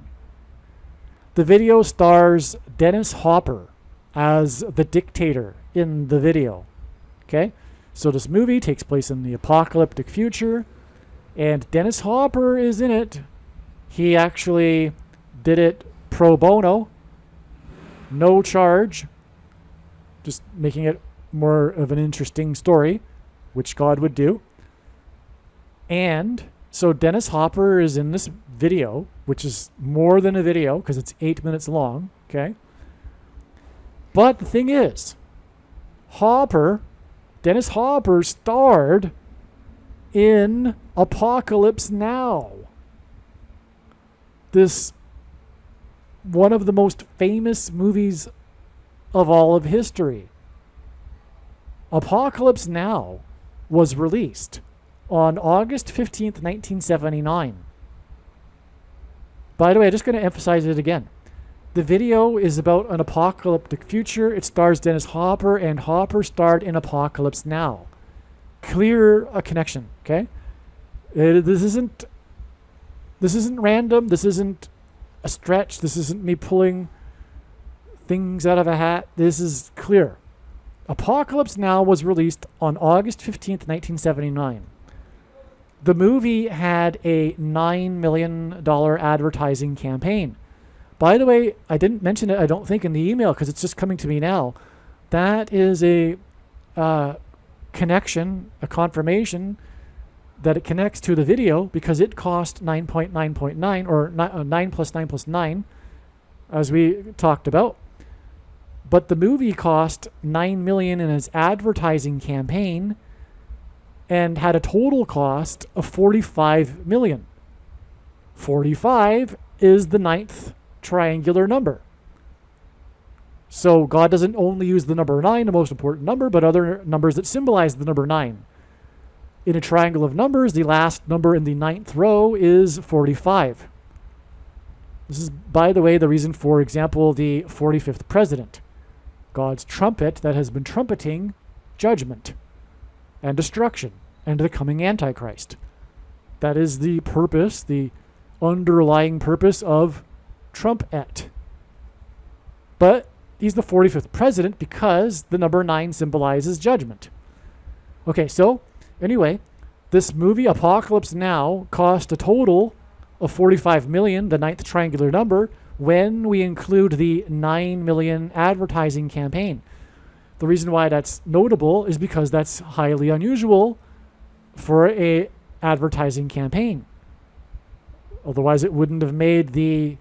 A: The video stars Dennis Hopper as the dictator in the video. Okay? So this movie takes place in the apocalyptic future, and Dennis Hopper is in it. He actually did it pro bono, no charge, just making it more of an interesting story, which God would do. And so Dennis Hopper is in this video, which is more than a video because it's 8 minutes long, okay? But the thing is, Dennis Hopper starred in Apocalypse Now. This one of the most famous movies of all of history. Apocalypse Now was released on August 15th, 1979. By the way, I'm just going to emphasize it again. The video is about an apocalyptic future. It stars Dennis Hopper, and Hopper starred in Apocalypse Now. Clear a connection, okay? This isn't random. This isn't a stretch. This isn't me pulling things out of a hat. This is clear. Apocalypse Now was released on August 15th, 1979. The movie had a $9 million advertising campaign. By the way, I didn't mention it, I don't think, in the email because it's just coming to me now. That is a connection, a confirmation that it connects to the video because it cost 9.9.9 or 9 plus 9 plus 9, as we talked about. But the movie cost $9 million in its advertising campaign and had a total cost of $45 million. 45 is the ninth triangular number. So God doesn't only use the number 9, the most important number, but other numbers that symbolize the number 9. In a triangle of numbers, the last number in the ninth row is 45. This is, by the way, the reason, for example, the 45th president. God's trumpet that has been trumpeting judgment and destruction and the coming Antichrist. That is the purpose, the underlying purpose of trumpet. But he's the 45th president because the number 9 symbolizes judgment. Okay, so anyway, this movie, Apocalypse Now, cost a total of $45 million, the ninth triangular number, when we include the $9 million advertising campaign. The reason why that's notable is because that's highly unusual for a advertising campaign. Otherwise, it wouldn't have made the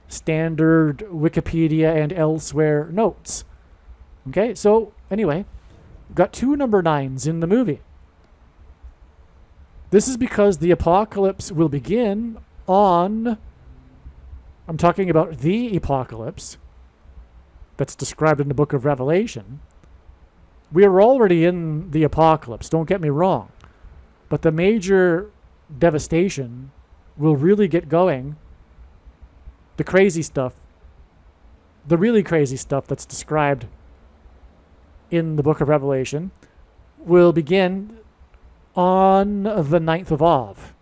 A: standard Wikipedia and elsewhere notes. Okay, so anyway, got 2 number 9s in the movie. This is because the apocalypse will begin on, I'm talking about the apocalypse that's described in the book of Revelation. We are already in the apocalypse, don't get me wrong. But the major devastation will really get going. The crazy stuff, the really crazy stuff that's described in the book of Revelation, will begin on the 9th of Av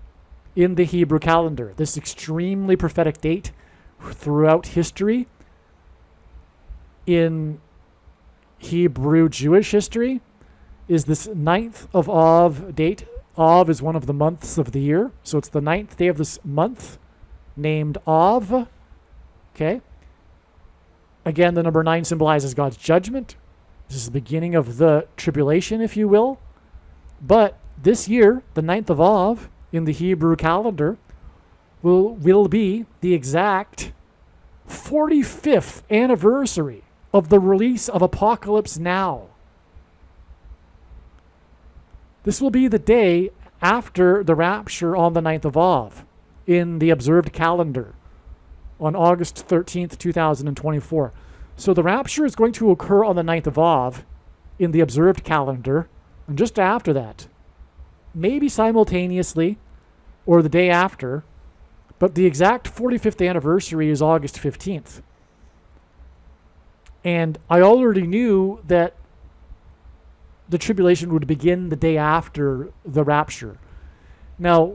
A: in the Hebrew calendar. This extremely prophetic date throughout history. In Hebrew Jewish history is this 9th of Av date. Av is one of the months of the year. So it's the 9th day of this month named Av. Okay. Again, the number 9 symbolizes God's judgment. This is the beginning of the tribulation, if you will. But this year, the 9th of Av in the Hebrew calendar will be the exact 45th anniversary of the release of Apocalypse Now. This will be the day after the rapture on the 9th of Av in the observed calendar on August 13th, 2024. So the rapture is going to occur on the 9th of Av in the observed calendar, and just after that, maybe simultaneously or the day after, but the exact 45th anniversary is August 15th. And I already knew that the tribulation would begin the day after the rapture. Now,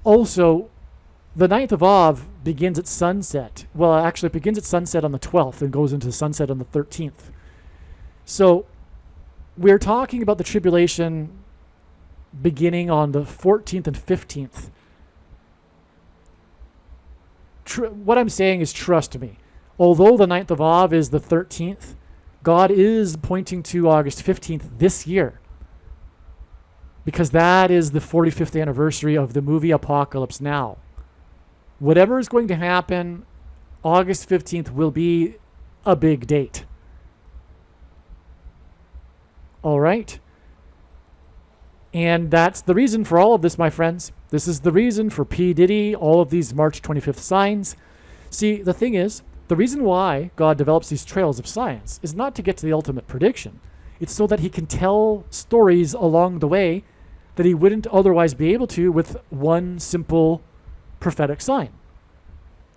A: also, the 9th of Av begins at sunset. Well, actually, it begins at sunset on the 12th and goes into sunset on the 13th. So we're talking about the tribulation beginning on the 14th and 15th. What I'm saying is, trust me. Although the 9th of Av is the 13th, God is pointing to August 15th this year, because that is the 45th anniversary of the movie Apocalypse Now. Whatever is going to happen, August 15th will be a big date. All right? And that's the reason for all of this, my friends. This is the reason for P. Diddy, all of these March 25th signs. See, the thing is, the reason why God develops these trails of science is not to get to the ultimate prediction. It's so that he can tell stories along the way that he wouldn't otherwise be able to with one simple prophetic sign.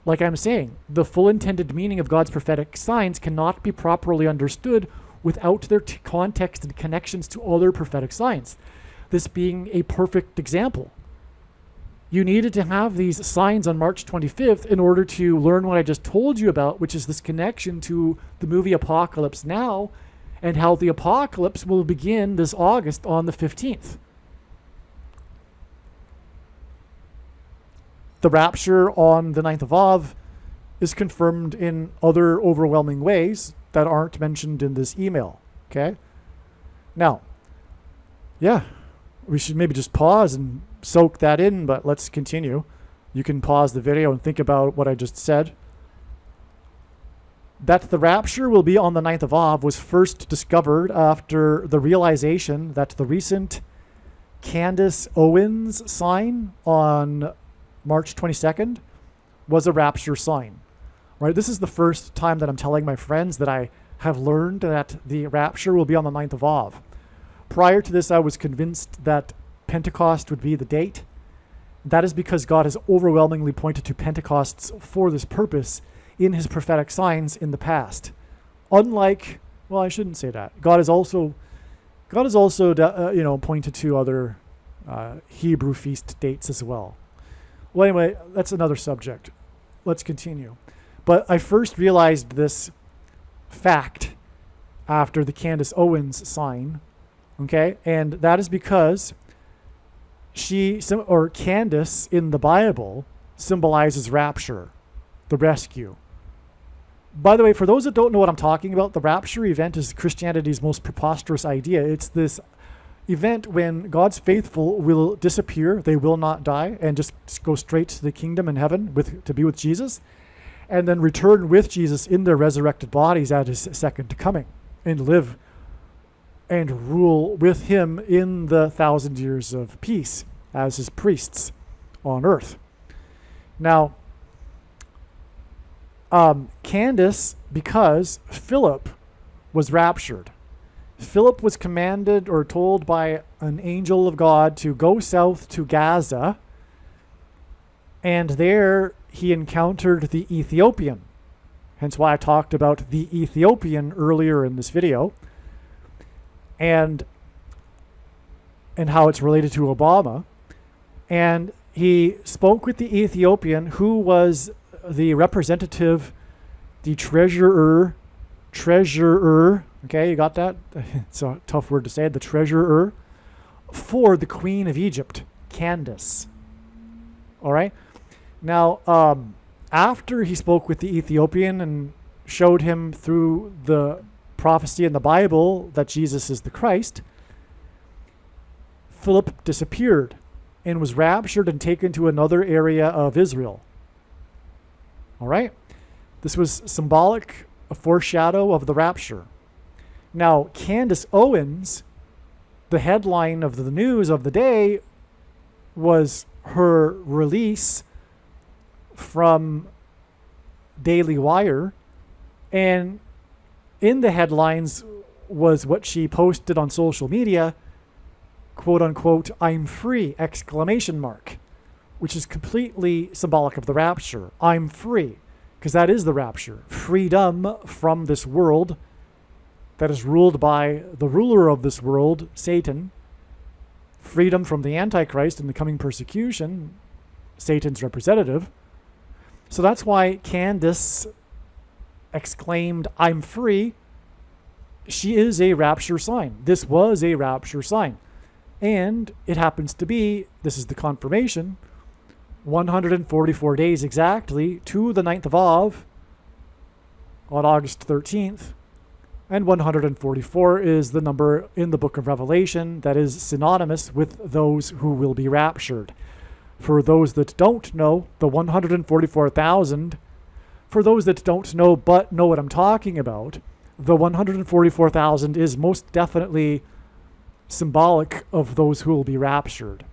A: Like I'm saying, the full intended meaning of God's prophetic signs cannot be properly understood without their context and connections to other prophetic signs. This being a perfect example. You needed to have these signs on March 25th in order to learn what I just told you about, which is this connection to the movie Apocalypse Now and how the apocalypse will begin this August on the 15th. The rapture on the 9th of Av is confirmed in other overwhelming ways that aren't mentioned in this email. Okay? Now, yeah, we should maybe just pause and soak that in, but let's continue. You can pause the video and think about what I just said. That the rapture will be on the 9th of Av was first discovered after the realization that the recent Candace Owens sign on March 22nd was a rapture sign. Right? This is the first time that I'm telling my friends that I have learned that the rapture will be on the 9th of Av. Prior to this, I was convinced that Pentecost would be the date. That is because God has overwhelmingly pointed to Pentecosts for this purpose in his prophetic signs in the past. Unlike, well, I shouldn't say that. God has also pointed to other Hebrew feast dates as well. Well, anyway, that's another subject. Let's continue. But I first realized this fact after the Candace Owens sign. Okay, and that is because Candace in the Bible symbolizes rapture, the rescue. By the way, for those that don't know what I'm talking about, the rapture event is Christianity's most preposterous idea. It's this event when God's faithful will disappear, they will not die, and just go straight to the kingdom in heaven to be with Jesus, and then return with Jesus in their resurrected bodies at his second coming and live and rule with him in the 1,000 years of peace as his priests on earth. Now, Candace, because Philip was raptured. Philip was commanded or told by an angel of God to go south to Gaza, and there he encountered the Ethiopian. Hence why I talked about the Ethiopian earlier in this video. And how it's related to Obama. And he spoke with the Ethiopian, who was the representative, the treasurer, okay, you got that? It's a tough word to say, the treasurer, for the Queen of Egypt, Candace. All right? Now, after he spoke with the Ethiopian and showed him through the prophecy in the Bible that Jesus is the Christ, Philip disappeared and was raptured and taken to another area of Israel. All right? This was symbolic, a foreshadow of the rapture. Now, Candace Owens, the headline of the news of the day was her release from Daily Wire, and in the headlines was what she posted on social media, quote unquote, "I'm free!" exclamation mark, which is completely symbolic of the rapture. I'm free, because that is the rapture. Freedom from this world that is ruled by the ruler of this world, Satan. Freedom from the Antichrist and the coming persecution, Satan's representative. So that's why Candace exclaimed, "I'm free." She is a rapture sign. This was a rapture sign. And it happens to be, this is the confirmation, 144 days exactly to the 9th of Av on August 13th. And 144 is the number in the book of Revelation that is synonymous with those who will be raptured. For those that don't know, the 144,000, for those that don't know but know what I'm talking about, the 144,000 is most definitely symbolic of those who will be raptured.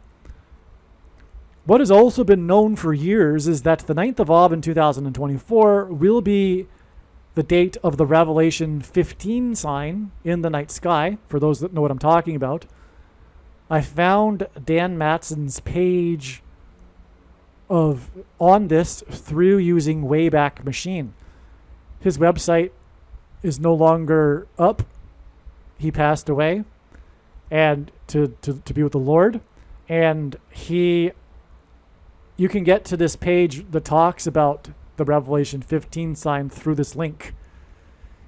A: What has also been known for years is that the 9th of Av in 2024 will be the date of the Revelation 15 sign in the night sky, for those that know what I'm talking about. I found Dan Matson's page on this through using Wayback Machine. His website is no longer up. He passed away and to be with the Lord. And you can get to this page that talks about the Revelation 15 sign through this link.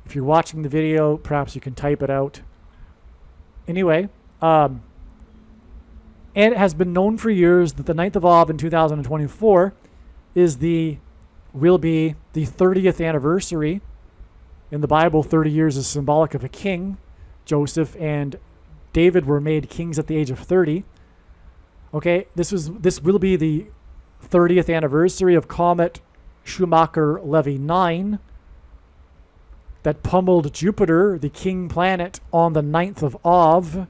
A: If you're watching the video, perhaps you can type it out. Anyway, and it has been known for years that the 9th of Av in 2024 will be the 30th anniversary. In the Bible, 30 years is symbolic of a king. Joseph and David were made kings at the age of 30. Okay, this will be the 30th anniversary of Comet Schumacher-Levy 9 that pummeled Jupiter, the king planet, on the 9th of Av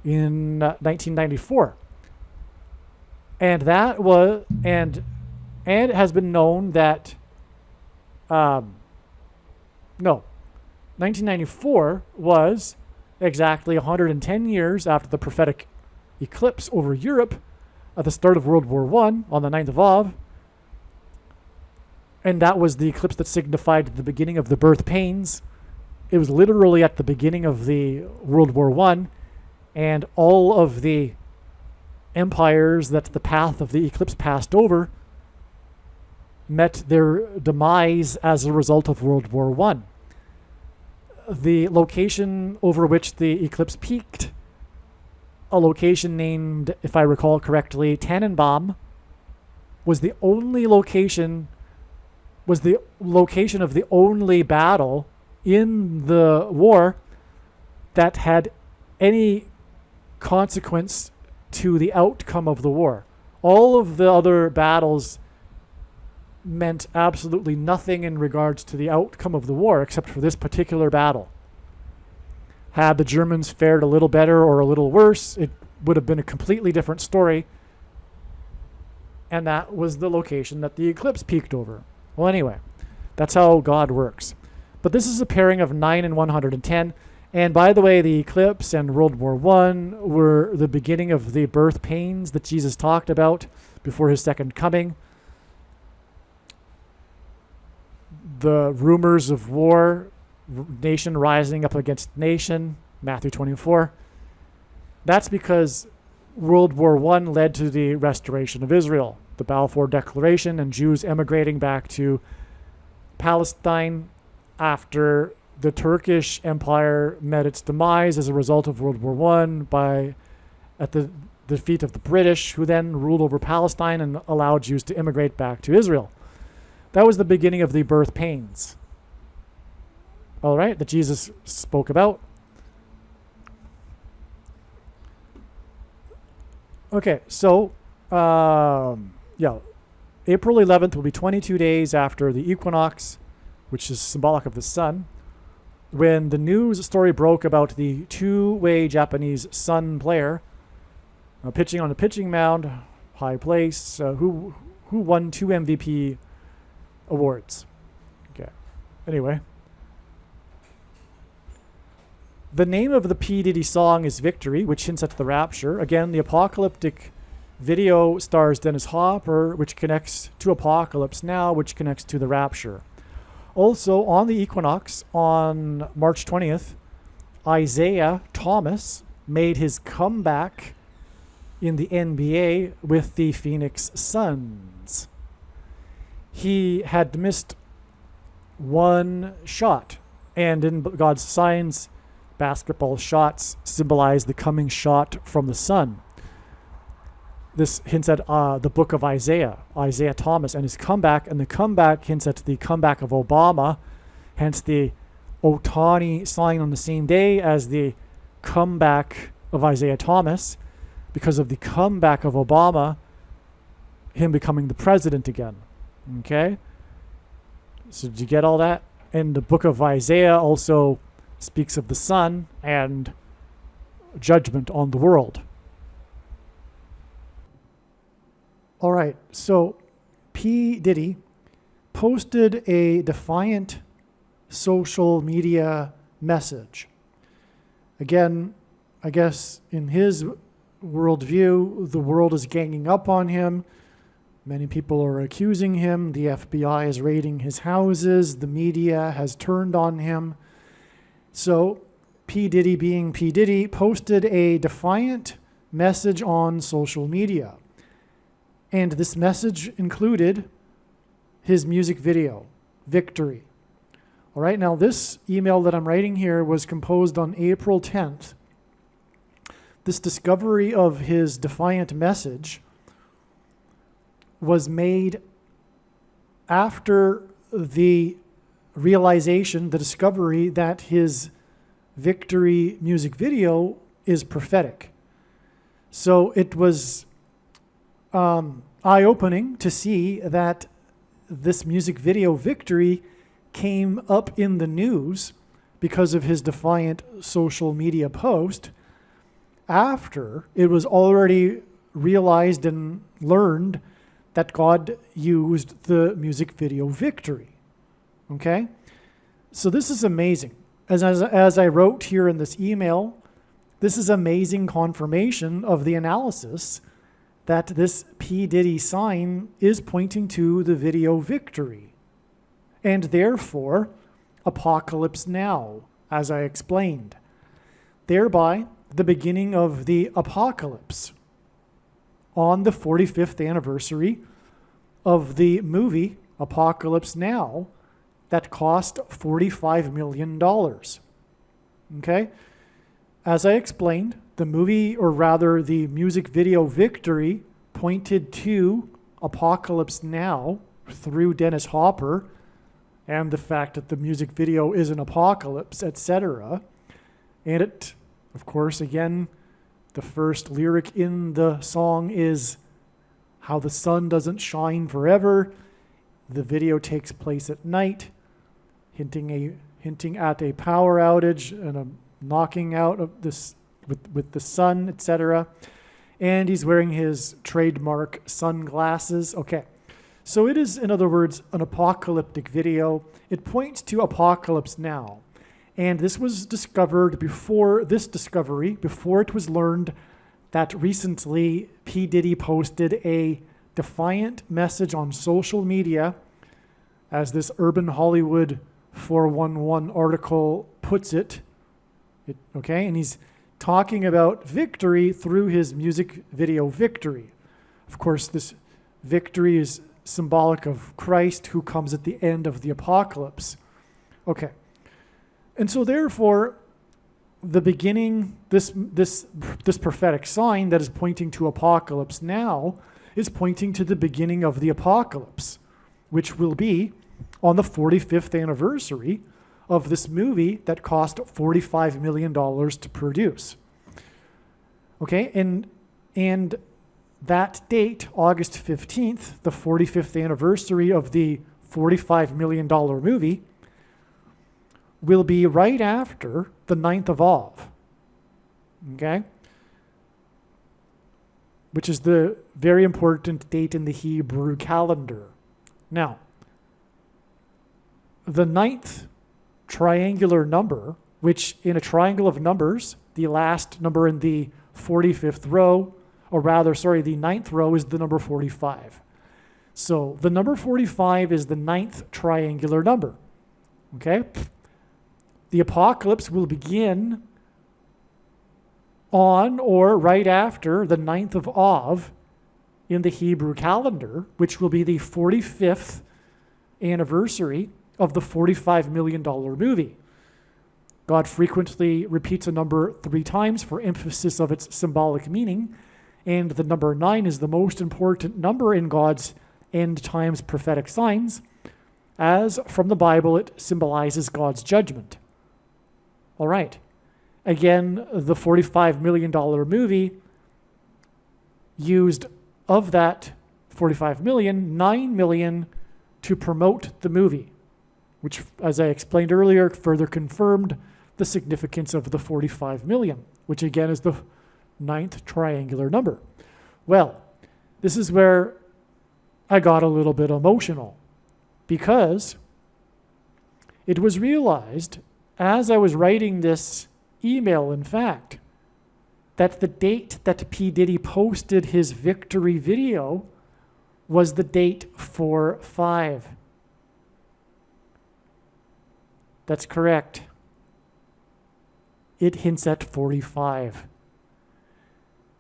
A: in 1994. And it has been known that 1994 was exactly 110 years after the prophetic eclipse over Europe at the start of World War I on the 9th of Av. And that was the eclipse that signified the beginning of the birth pains. It was literally at the beginning of the World War I, and all of the empires that the path of the eclipse passed over met their demise as a result of World War I. The location over which the eclipse peaked, a location named, if I recall correctly, Tannenbaum, was the location of the only battle in the war that had any consequence to the outcome of the war. All of the other battles meant absolutely nothing in regards to the outcome of the war except for this particular battle. Had the Germans fared a little better or a little worse, it would have been a completely different story. And that was the location that the eclipse peaked over. Well, anyway, that's how God works. But this is a pairing of 9 and 110. And by the way, the eclipse and World War I were the beginning of the birth pains that Jesus talked about before his second coming. The rumors of war, nation rising up against nation, Matthew 24. That's because World War I led to the restoration of Israel, the Balfour Declaration, and Jews emigrating back to Palestine after the Turkish Empire met its demise as a result of World War I at the defeat of the British, who then ruled over Palestine and allowed Jews to immigrate back to Israel. That was the beginning of the birth pains, all right, that Jesus spoke about. Okay, so, April 11th will be 22 days after the equinox, which is symbolic of the sun, when the news story broke about the two-way Japanese sun player pitching on a pitching mound, high place, who won 2 MVP awards. Okay. Anyway. The name of the P. Diddy song is Victory, which hints at the rapture. Again, the apocalyptic video stars Dennis Hopper, which connects to Apocalypse Now, which connects to the rapture. Also, on the equinox, on March 20th, Isaiah Thomas made his comeback in the NBA with the Phoenix Suns. he had missed one shot. And in God's signs, basketball shots symbolize the coming shot from the sun. This hints at the book of Isaiah Thomas, and his comeback. And the comeback hints at the comeback of Obama, hence the Otani sign on the same day as the comeback of Isaiah Thomas, because of the comeback of Obama, him becoming the president again. Okay? So did you get all that? And the book of Isaiah also speaks of the sun and judgment on the world. All right, so P. Diddy posted a defiant social media message. Again, I guess in his worldview, the world is ganging up on him. Many people are accusing him. The FBI is raiding his houses. The media has turned on him. So P. Diddy, being P. Diddy, posted a defiant message on social media. And this message included his music video, Victory. All right, now this email that I'm writing here was composed on April 10th. This discovery of his defiant message was made after the realization, the discovery that his Victory music video is prophetic. So it was eye-opening to see that this music video, Victory, came up in the news because of his defiant social media post after it was already realized and learned that God used the music video Victory. Okay? So this is amazing. As I wrote here in this email, this is amazing confirmation of the analysis that this P. Diddy sign is pointing to the video Victory, and therefore apocalypse now, as I explained, thereby the beginning of the apocalypse on the 45th anniversary of the movie Apocalypse Now that cost $45 million. Okay? As I explained, the movie, or rather the music video Victory, pointed to Apocalypse Now through Dennis Hopper and the fact that the music video is an apocalypse, etc. And it, of course, again, the first lyric in the song is how the sun doesn't shine forever. The video takes place at night, hinting at a power outage and a knocking out of this with the sun, etc. And he's wearing his trademark sunglasses. Okay. So it is, in other words, an apocalyptic video. It points to Apocalypse Now. And this was discovered before it was learned that recently P. Diddy posted a defiant message on social media, as this Urban Hollywood 411 article puts it. Okay, and he's talking about victory through his music video Victory. Of course, this victory is symbolic of Christ who comes at the end of the apocalypse. Okay. And so therefore, the beginning, this prophetic sign that is pointing to Apocalypse Now is pointing to the beginning of the apocalypse, which will be on the 45th anniversary of this movie that cost $45 million to produce. Okay, and that date, August 15th, the 45th anniversary of the $45 million movie, will be right after the 9th of Av. Okay? Which is the very important date in the Hebrew calendar. Now, the 9th triangular number, which in a triangle of numbers, the last number in the 45th row, or rather, sorry, the 9th row is the number 45. So the number 45 is the 9th triangular number. Okay? The apocalypse will begin on or right after the 9th of Av in the Hebrew calendar, which will be the 45th anniversary of the $45 million movie. God frequently repeats a number 3 times for emphasis of its symbolic meaning, and the number 9 is the most important number in God's end times prophetic signs, as from the Bible it symbolizes God's judgment. All right. Again, the $45 million movie used, of that 45 million, 9 million to promote the movie, which, as I explained earlier, further confirmed the significance of the 45 million, which again is the 9th triangular number. Well, this is where I got a little bit emotional, because it was realized as I was writing this email, in fact, that the date that P. Diddy posted his victory video was the date 4/5. That's correct. It hints at 45.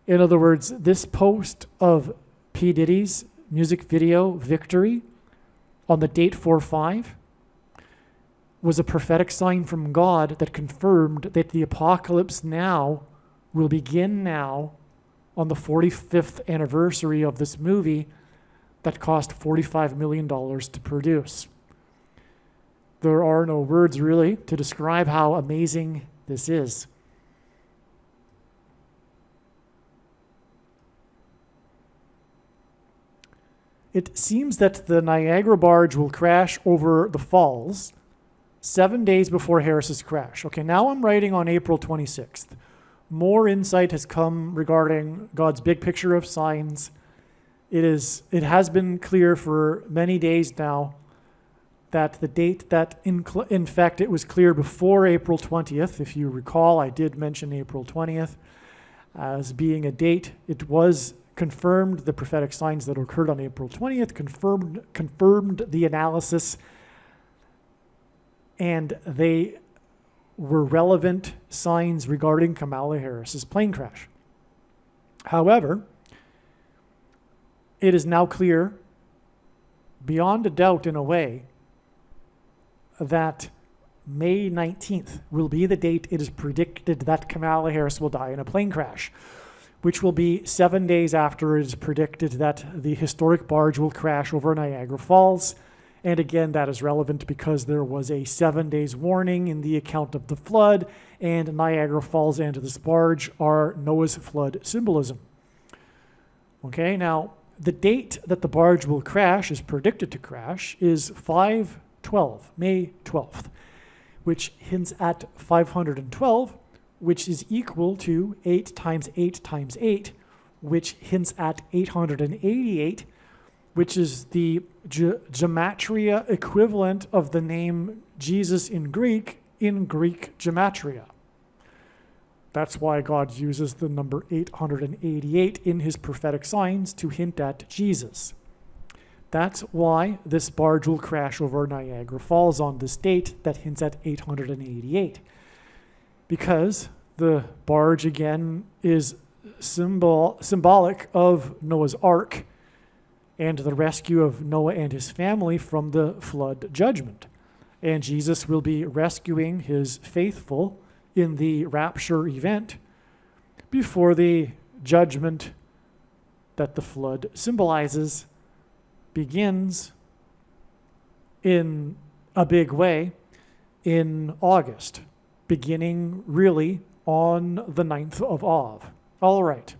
A: In other words, this post of P. Diddy's music video victory on the date 4/5 was a prophetic sign from God that confirmed that the apocalypse now will begin now on the 45th anniversary of this movie that cost $45 million to produce. There are no words really to describe how amazing this is. It seems that the Niagara barge will crash over the falls 7 days before Harris's crash. Okay, now I'm writing on April 26th. More insight has come regarding God's big picture of signs. It has been clear for many days now that the date that, in fact, it was clear before April 20th. If you recall, I did mention April 20th as being a date. It was confirmed, the prophetic signs that occurred on April 20th confirmed the analysis, and they were relevant signs regarding Kamala Harris's plane crash. However, it is now clear, beyond a doubt in a way, that May 19th will be the date it is predicted that Kamala Harris will die in a plane crash, which will be 7 days after it is predicted that the historic barge will crash over Niagara Falls. And again, that is relevant because there was a 7 days warning in the account of the flood, and Niagara Falls and this barge are Noah's flood symbolism. Okay, now the date that the barge will crash, is predicted to crash, is 5/12, May 12th, which hints at 512, which is equal to 8 times 8 times 8, which hints at 888, which is the gematria equivalent of the name Jesus in Greek gematria. That's why God uses the number 888 in his prophetic signs to hint at Jesus. That's why this barge will crash over Niagara Falls on this date that hints at 888. Because the barge, again, is symbolic of Noah's Ark and the rescue of Noah and his family from the flood judgment. And Jesus will be rescuing his faithful in the rapture event before the judgment that the flood symbolizes begins in a big way in August, beginning really on the 9th of Av. All right.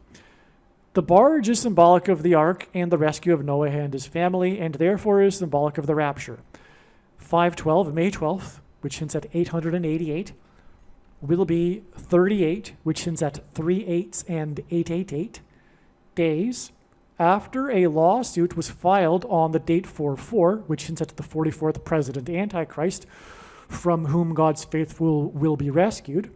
A: The barge is symbolic of the ark and the rescue of Noah and his family, and therefore is symbolic of the rapture. 5/12, May 12th, which hints at 888, will be 38, which hints at 3 8s and 888 days after a lawsuit was filed on the date 4/4, which hints at the 44th president Antichrist, from whom God's faithful will be rescued,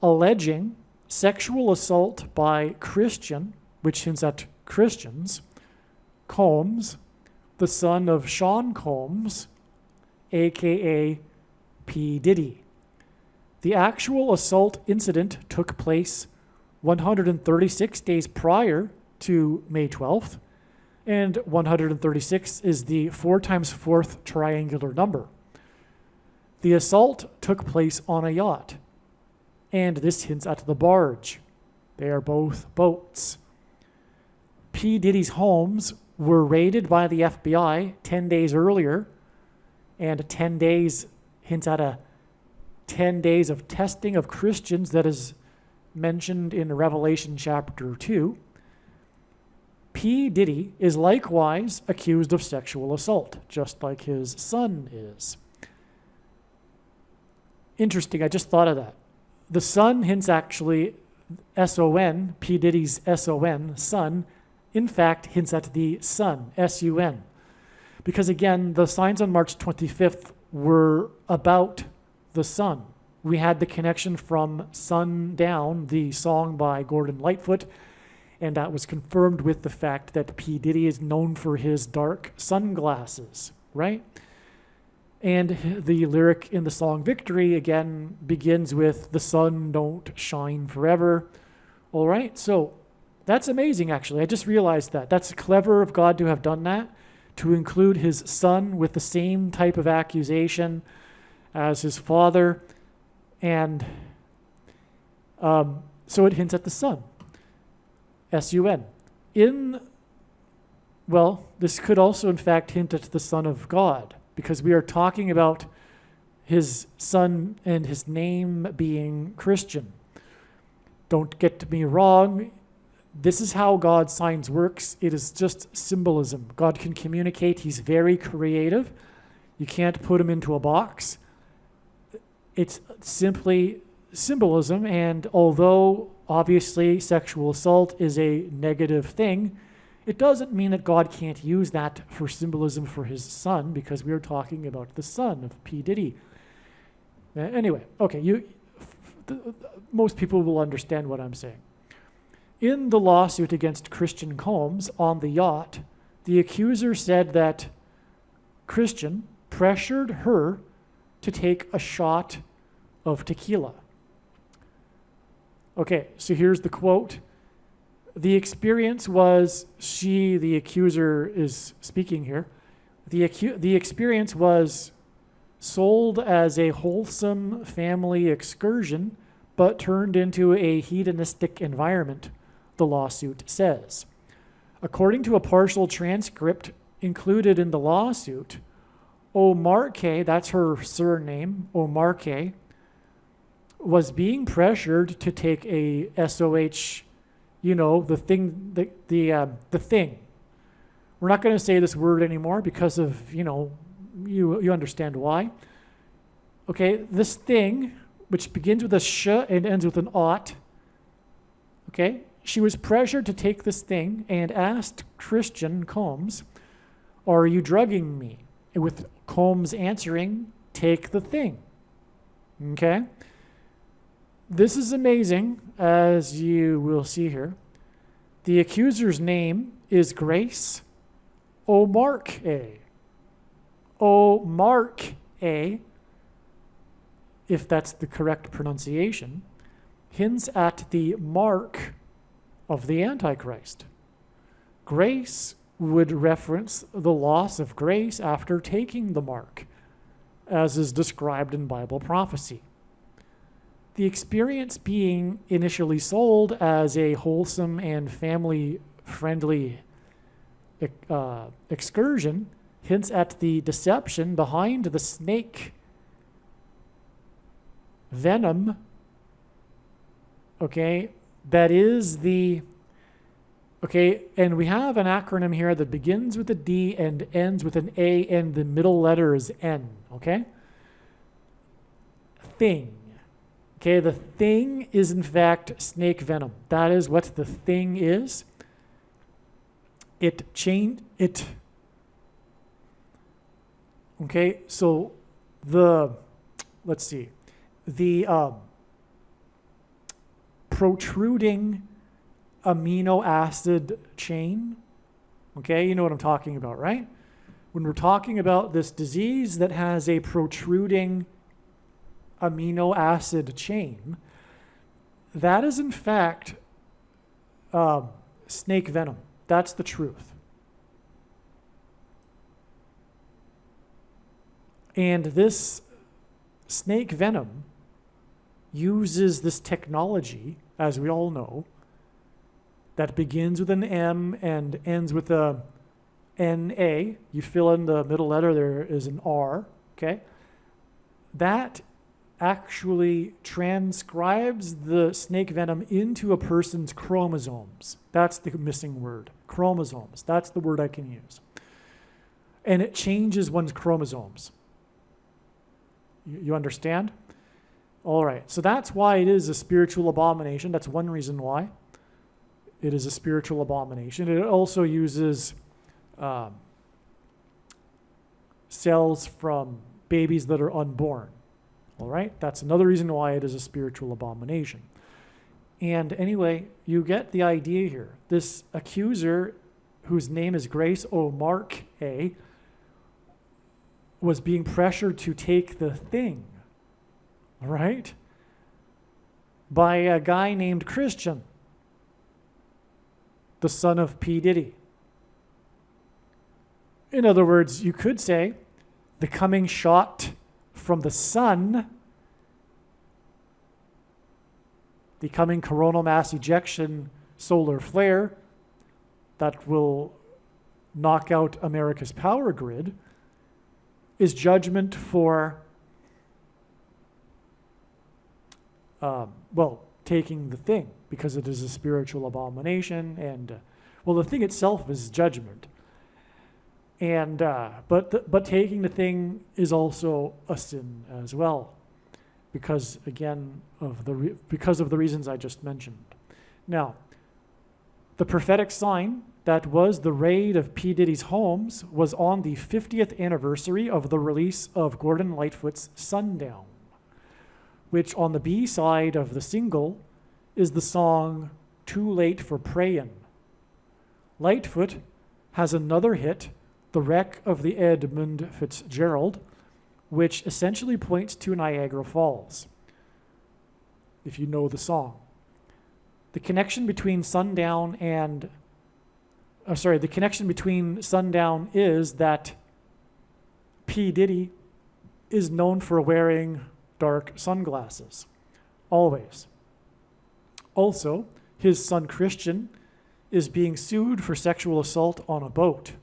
A: alleging sexual assault by Christian, which hints at Christians, Combs, the son of Sean Combs, aka P. Diddy. The actual assault incident took place 136 days prior to May 12th, And 136 is the 4 times 4th triangular number. The assault took place on a yacht, and this hints at the barge. They are both boats. P. Diddy's homes were raided by the FBI 10 days earlier, and 10 days hints at a 10 days of testing of Christians that is mentioned in Revelation chapter 2. P. Diddy is likewise accused of sexual assault, just like his son is. Interesting, I just thought of that. The son hints actually, S-O-N, P. Diddy's S-O-N, son, in fact hints at the sun, S-U-N. Because again, the signs on March 25th were about the sun. We had the connection from Sundown, the song by Gordon Lightfoot, and that was confirmed with the fact that P. Diddy is known for his dark sunglasses, right? And the lyric in the song Victory, again, begins with, the sun don't shine forever. All right, so that's amazing, actually. I just realized that. That's clever of God to have done that, to include his son with the same type of accusation as his father. And so it hints at the sun, S-U-N. This could also, in fact, hint at the Son of God, because we are talking about his son and his name being Christian. Don't get me wrong. This is how God's signs works. It is just symbolism. God can communicate. He's very creative. You can't put him into a box. It's simply symbolism, and although obviously sexual assault is a negative thing, it doesn't mean that God can't use that for symbolism for his son, because we are talking about the son of P. Diddy. Anyway, okay, most people will understand what I'm saying. In the lawsuit against Christian Combs on the yacht, the accuser said that Christian pressured her to take a shot of tequila. Okay, so here's the quote. The experience was, the accuser is speaking here, the experience was sold as a wholesome family excursion, but turned into a hedonistic environment, the lawsuit says. According to a partial transcript included in the lawsuit, Omarke, that's her surname, Omarke, was being pressured to take a SOH, the thing, the thing. We're not going to say this word anymore because of, you understand why. Okay, this thing, which begins with a sh and ends with an ought, okay, she was pressured to take this thing and asked Christian Combs, are you drugging me? And with Combs answering, take the thing. Okay? This is amazing, as you will see here. The accuser's name is Grace Omarke. Omarke, if that's the correct pronunciation, hints at the mark of the Antichrist. Grace would reference the loss of grace after taking the mark, as is described in Bible prophecy. The experience being initially sold as a wholesome and family-friendly excursion hints at the deception behind the snake venom, okay, that is the, okay, and we have an acronym here that begins with a D and ends with an A, and the middle letter is N, okay? Thing. Okay, the thing is in fact snake venom. That is what the thing is. Okay, so let's see, the protruding amino acid chain, okay, you know what I'm talking about, right? When we're talking about this disease that has a protruding amino acid chain, that is in fact snake venom. That's the truth. And this snake venom uses this technology, as we all know, that begins with an M and ends with a NA. You fill in the middle letter, there is an R, okay? That actually transcribes the snake venom into a person's chromosomes. That's the missing word, chromosomes. That's the word I can use. And it changes one's chromosomes. You understand? All right, so that's why it is a spiritual abomination. That's one reason why it is a spiritual abomination. It also uses cells from babies that are unborn. All right, that's another reason why it is a spiritual abomination. And anyway, you get the idea here. This accuser, whose name is Grace O'Mark A, was being pressured to take the thing, all right, by a guy named Christian, the son of P. Diddy. In other words, you could say the coming shot from the sun, the coming coronal mass ejection solar flare that will knock out America's power grid, is judgment for, taking the thing, because it is a spiritual abomination, and, the thing itself is judgment. And but taking the thing is also a sin as well, because again of the reasons I just mentioned. Now, the prophetic sign that was the raid of P. Diddy's homes was on the 50th anniversary of the release of Gordon Lightfoot's Sundown, which on the B side of the single is the song Too Late for Prayin'. Lightfoot has another hit, The Wreck of the Edmund Fitzgerald, which essentially points to Niagara Falls, if you know the song. The connection between Sundown is that P. Diddy is known for wearing dark sunglasses, always. Also, his son Christian is being sued for sexual assault on a boat.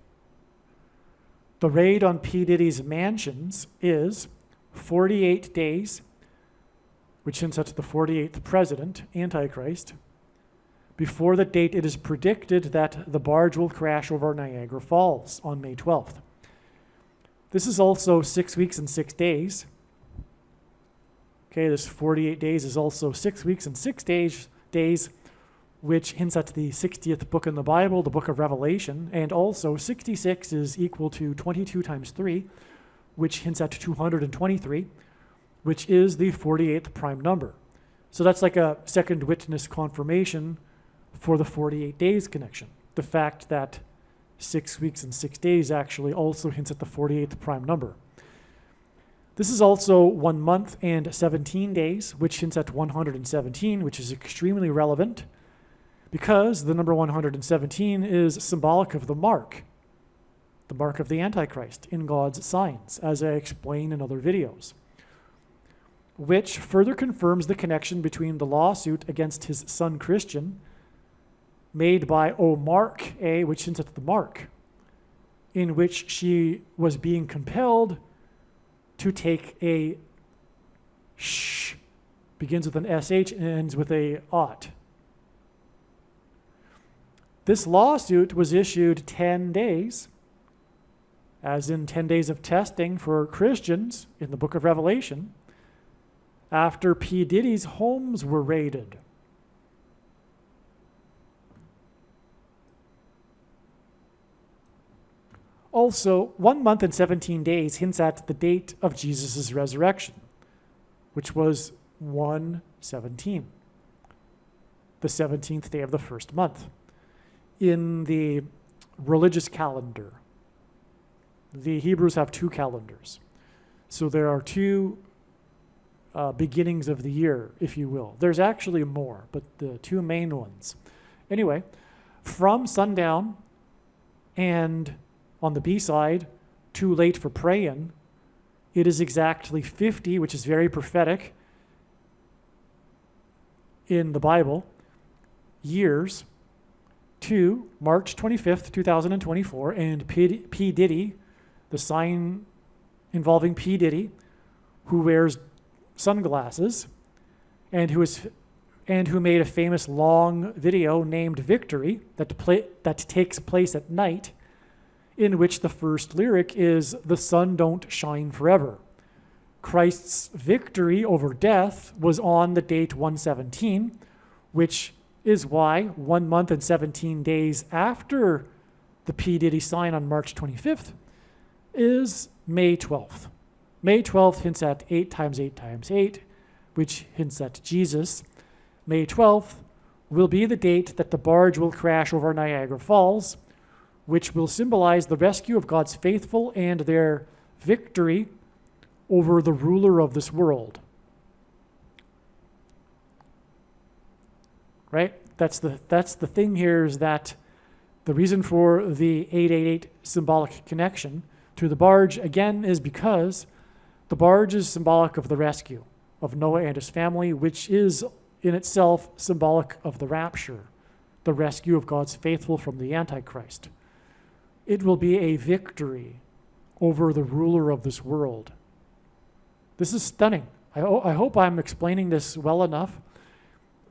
A: The raid on P. Diddy's mansions is 48 days, which hints at the 48th president, Antichrist, before the date it is predicted that the barge will crash over Niagara Falls on May 12th. This is also 6 weeks and 6 days. Okay, this 48 days is also 6 weeks and 6 days, which hints at the 60th book in the Bible, the book of Revelation, and also 66 is equal to 22 times 3, which hints at 223, which is the 48th prime number. So that's like a second witness confirmation for the 48 days connection. The fact that 6 weeks and 6 days actually also hints at the 48th prime number. This is also 1 month and 17 days, which hints at 117, which is extremely relevant because the number 117 is symbolic of the mark of the Antichrist in God's signs, as I explain in other videos, which further confirms the connection between the lawsuit against his son Christian made by O'Mark A, which hints at the mark, in which she was being compelled to take a sh, begins with an SH and ends with a ot. This lawsuit was issued 10 days, as in 10 days of testing for Christians in the book of Revelation, after P. Diddy's homes were raided. Also, 1 month and 17 days hints at the date of Jesus' resurrection, which was 1/17, the 17th day of the first month. In the religious calendar, the Hebrews have 2 calendars. So there are 2 beginnings of the year, if you will. There's actually more, but the 2 main ones. Anyway, from sundown and on the B side, Too Late for Prayin', it is exactly 50, which is very prophetic in the Bible, years to March 25th, 2024, and P. Diddy, the sign involving P. Diddy, who wears sunglasses and who made a famous long video named Victory that takes place at night, in which the first lyric is, "The sun don't shine forever." Christ's victory over death was on the date 117, which is why 1 month and 17 days after the P. Diddy sign on March 25th is May 12th. May 12th hints at 8 times 8 times 8, which hints at Jesus. May 12th will be the date that the barge will crash over Niagara Falls, which will symbolize the rescue of God's faithful and their victory over the ruler of this world. Right? That's the thing here, is that the reason for the 888 symbolic connection to the barge, again, is because the barge is symbolic of the rescue of Noah and his family, which is in itself symbolic of the rapture, the rescue of God's faithful from the Antichrist. It will be a victory over the ruler of this world. This is stunning. I hope I'm explaining this well enough.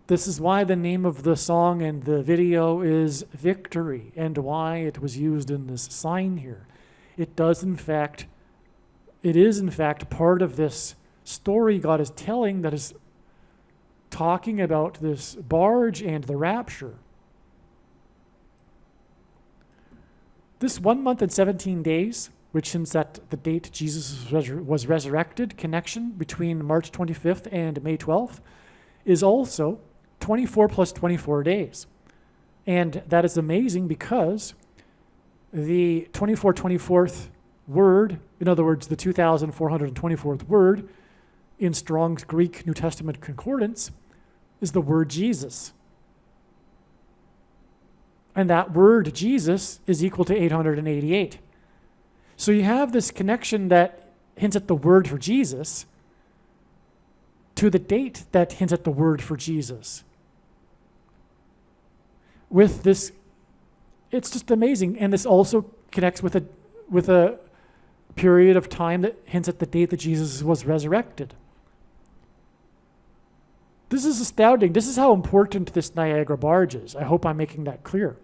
A: This is why the name of the song and the video is Victory, and why it was used in this sign here. It is in fact part of this story God is telling that is talking about this barge and the rapture. This 1 month and 17 days, which hints at the date Jesus was resurrected, connection between March 25th and May 12th, is also 24 plus 24 days. And that is amazing because the 24th word, in other words, the 2424th word in Strong's Greek New Testament Concordance, is the word Jesus. And that word Jesus is equal to 888. So you have this connection that hints at the word for Jesus to the date that hints at the word for Jesus. With this, it's just amazing. And this also connects with a period of time that hints at the date that Jesus was resurrected. This is astounding. This is how important this Niagara barge is. I hope I'm making that clear.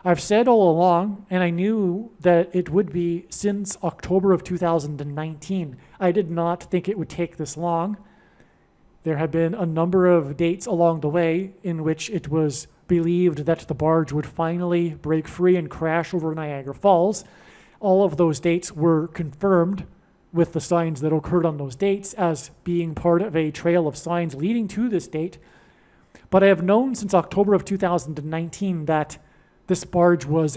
A: I've said all along, and I knew that it would be since October of 2019. I did not think it would take this long. There have been a number of dates along the way in which it was believed that the barge would finally break free and crash over Niagara Falls. All of those dates were confirmed with the signs that occurred on those dates as being part of a trail of signs leading to this date. But I have known since October of 2019 that this barge is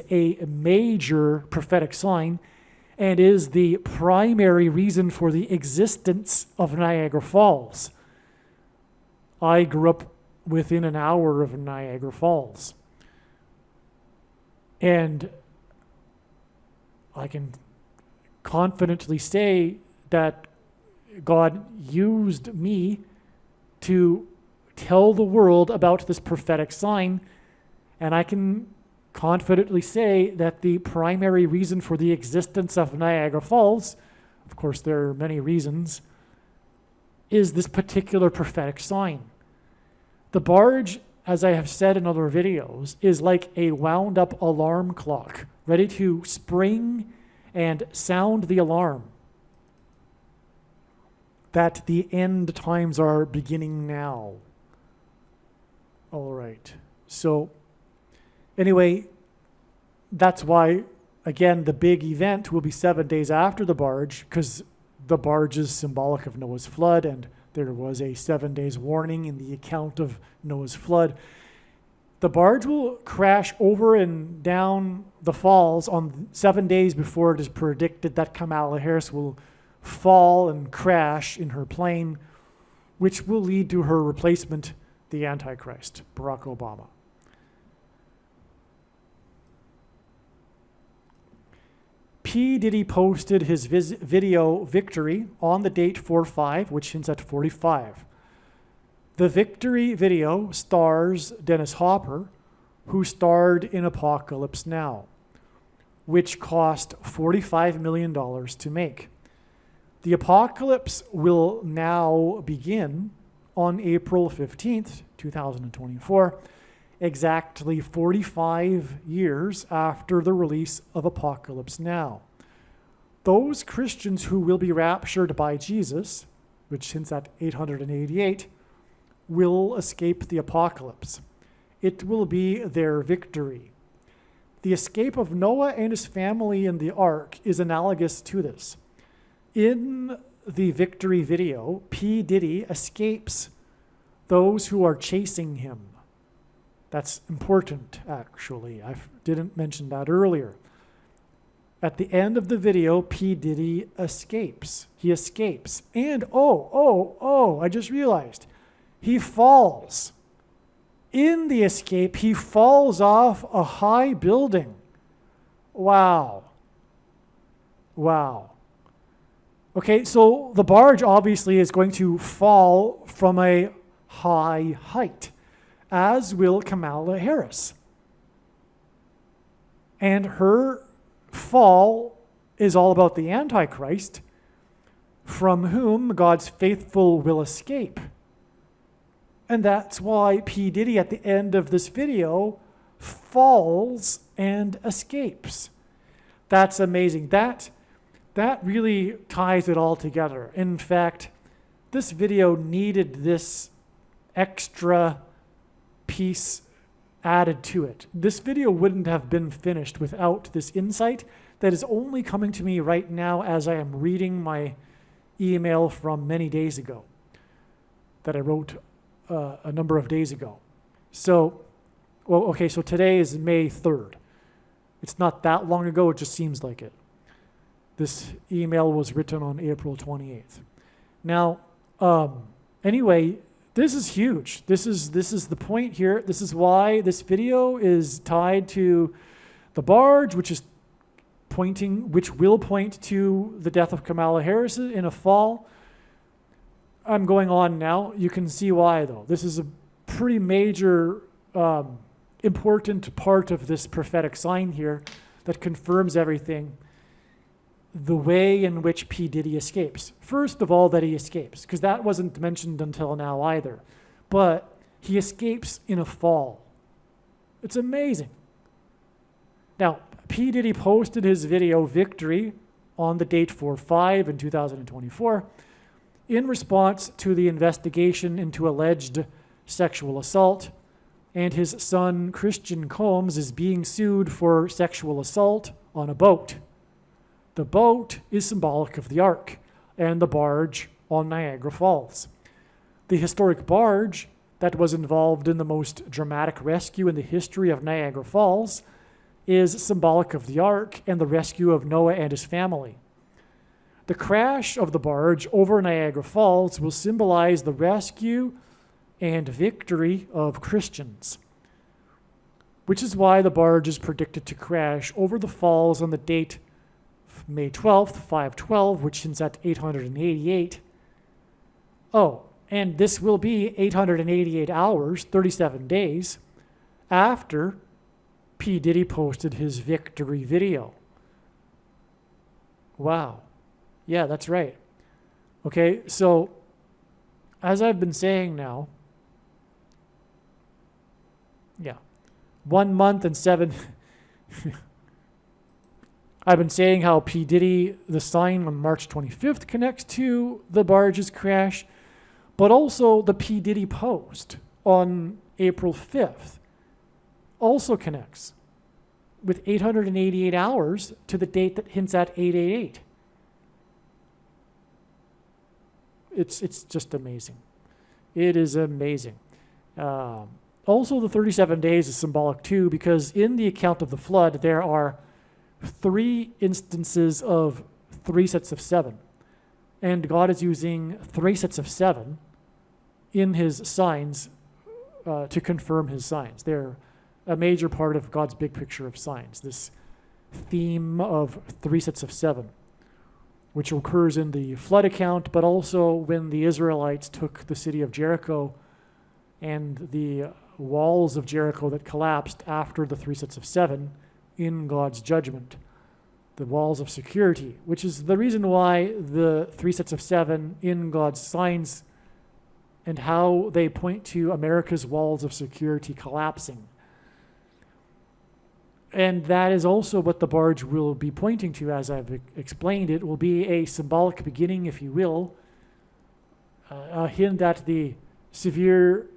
A: a major prophetic sign and is the primary reason for the existence of Niagara Falls. I grew up within an hour of Niagara Falls. And I can confidently say that God used me to tell the world about this prophetic sign, and I can confidently say that the primary reason for the existence of Niagara Falls, of course there are many reasons, is this particular prophetic sign. The barge, as I have said in other videos, is like a wound up alarm clock, ready to spring and sound the alarm that the end times are beginning now. All right. So anyway, that's why, again, the big event will be 7 days after the barge, because the barge is symbolic of Noah's flood, and there was a 7 days warning in the account of Noah's flood. The barge will crash over and down the falls on 7 days before it is predicted that Kamala Harris will fall and crash in her plane, which will lead to her replacement, the Antichrist, Barack Obama. P. Diddy posted his video Victory on the date 4/5, which hints at 45. The Victory video stars Dennis Hopper, who starred in Apocalypse Now, which cost $45 million to make. The apocalypse will now begin on April 15th, 2024, exactly 45 years after the release of Apocalypse Now. Those Christians who will be raptured by Jesus, which hints at 888, will escape the apocalypse. It will be their victory. The escape of Noah and his family in the ark is analogous to this. In the Victory video, P. Diddy escapes those who are chasing him. That's important, actually. I didn't mention that earlier. At the end of the video, P. Diddy escapes. He escapes. And, I just realized, he falls. In the escape, he falls off a high building. Wow. Okay, so the barge obviously is going to fall from a high height, as will Kamala Harris. And her fall is all about the Antichrist, from whom God's faithful will escape. And that's why P. Diddy at the end of this video falls and escapes. That's amazing. That really ties it all together. In fact, this video needed this extra piece added to it. This video wouldn't have been finished without this insight that is only coming to me right now as I am reading my email from many days ago that I wrote a number of days ago. So today is May 3rd. It's not that long ago, it just seems like it. This email was written on April 28th. Now, anyway, this is huge. This is the point here. This is why this video is tied to the barge, which will point to the death of Kamala Harris in a fall. I'm going on now. You can see why, though. This is a pretty major, important part of this prophetic sign here that confirms everything. The way in which P. Diddy escapes. First of all, that he escapes, because that wasn't mentioned until now either. But he escapes in a fall. It's amazing. Now, P. Diddy posted his video Victory on the date 4/5 in 2024 in response to the investigation into alleged sexual assault, and his son Christian Combs is being sued for sexual assault on a boat. The boat is symbolic of the ark and the barge on Niagara Falls. The historic barge that was involved in the most dramatic rescue in the history of Niagara Falls is symbolic of the ark and the rescue of Noah and his family. The crash of the barge over Niagara Falls will symbolize the rescue and victory of Christians, which is why the barge is predicted to crash over the falls on the date May 12th, 5/12, which hints at 888. Oh, and this will be 888 hours, 37 days, after P. Diddy posted his Victory video. Wow. Yeah, that's right. Okay, so as I've been saying now, 1 month and 7... I've been saying how P. Diddy, the sign on March 25th connects to the barge's crash, but also the P. Diddy post on April 5th also connects with 888 hours to the date that hints at 888. It's just amazing. It is amazing. Also, the 37 days is symbolic too, because in the account of the flood, there are 3 instances of 3 sets of 7. And God is using 3 sets of 7 in his signs to confirm his signs. They're a major part of God's big picture of signs. This theme of 3 sets of 7, which occurs in the flood account, but also when the Israelites took the city of Jericho and the walls of Jericho that collapsed after the 3 sets of 7 in God's judgment. The walls of security, which is the reason why the 3 sets of 7 in God's signs and how they point to America's walls of security collapsing. And that is also what the barge will be pointing to, as I've explained. It will be a symbolic beginning, if you will, a hint at the severe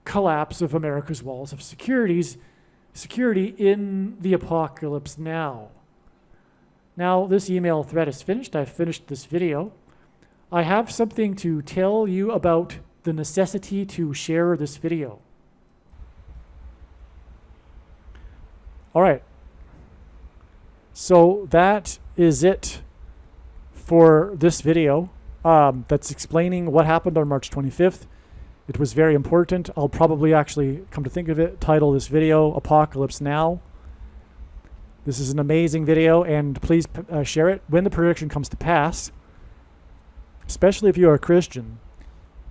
A: collapse of America's walls of security in the apocalypse now. Now, this email thread is finished. I've finished this video. I have something to tell you about the necessity to share this video. All right. So that is it for this video that's explaining what happened on March 25th. It was very important. I'll probably actually, come to think of it, title this video Apocalypse Now. This is an amazing video, and please share it when the prediction comes to pass. Especially if you are a Christian,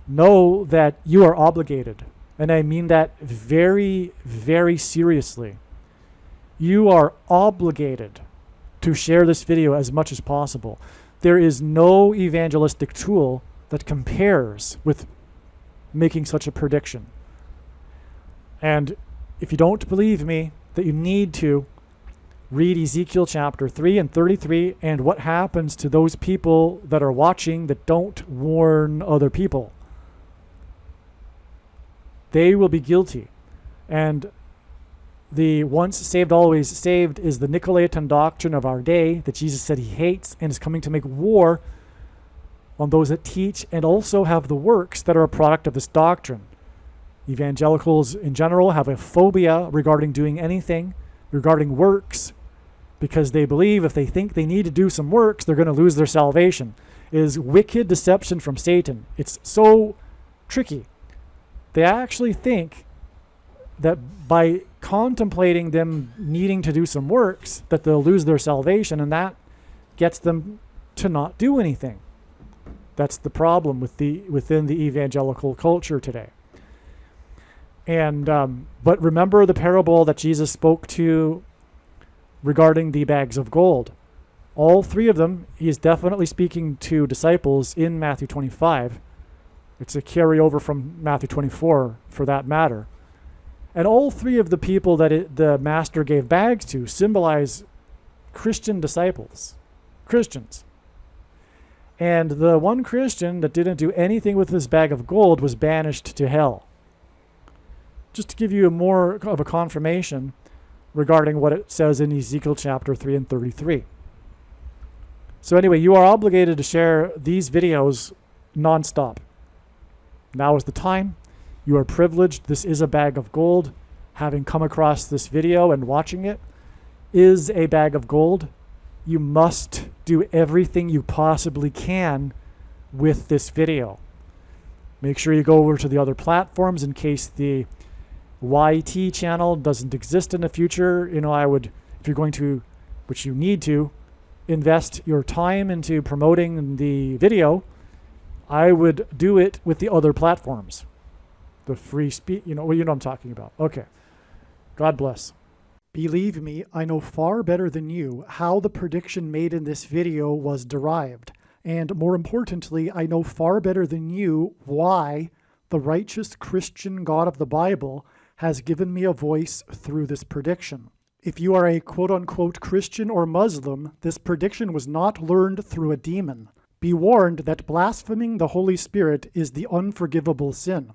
A: know that you are obligated, and I mean that very, very seriously. You are obligated to share this video as much as possible. There is no evangelistic tool that compares with making such a prediction. And if you don't believe me that you need to, read Ezekiel chapter 3 and 33 and what happens to those people that are watching that don't warn other people. They will be guilty. And the once saved, always saved is the Nicolaitan doctrine of our day that Jesus said he hates and is coming to make war on those that teach and also have the works that are a product of this doctrine. Evangelicals in general have a phobia regarding doing anything, regarding works, because they believe if they think they need to do some works, they're going to lose their salvation. It is wicked deception from Satan. It's so tricky. They actually think that by contemplating them needing to do some works, that they'll lose their salvation, and that gets them to not do anything. That's the problem within the evangelical culture today. And but remember the parable that Jesus spoke to regarding the bags of gold. All 3 of them, he is definitely speaking to disciples in Matthew 25. It's a carryover from Matthew 24 for that matter. And all 3 of the people that the master gave bags to symbolize Christian disciples, Christians. And the one Christian that didn't do anything with this bag of gold was banished to hell. Just to give you more of a confirmation regarding what it says in Ezekiel chapter 3 and 33. So anyway, you are obligated to share these videos nonstop. Now is the time. You are privileged. This is a bag of gold. Having come across this video and watching it is a bag of gold. You must do everything you possibly can with this video. Make sure you go over to the other platforms in case the YT channel doesn't exist in the future. You know, I would, if you're going to, which you need to, invest your time into promoting the video, I would do it with the other platforms. The free speech, you know what I'm talking about. Okay. God bless. Believe me, I know far better than you how the prediction made in this video was derived. And more importantly, I know far better than you why the righteous Christian God of the Bible has given me a voice through this prediction. If you are a quote-unquote Christian or Muslim, this prediction was not learned through a demon. Be warned that blaspheming the Holy Spirit is the unforgivable sin.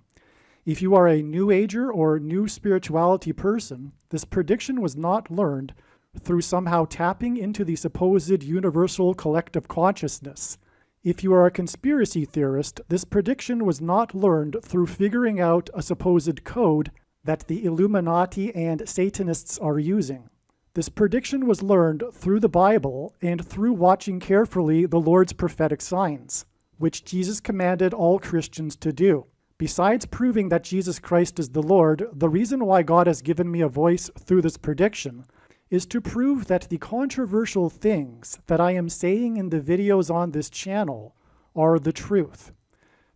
A: If you are a New Ager or New Spirituality person, this prediction was not learned through somehow tapping into the supposed universal collective consciousness. If you are a conspiracy theorist, this prediction was not learned through figuring out a supposed code that the Illuminati and Satanists are using. This prediction was learned through the Bible and through watching carefully the Lord's prophetic signs, which Jesus commanded all Christians to do. Besides proving that Jesus Christ is the Lord, the reason why God has given me a voice through this prediction is to prove that the controversial things that I am saying in the videos on this channel are the truth.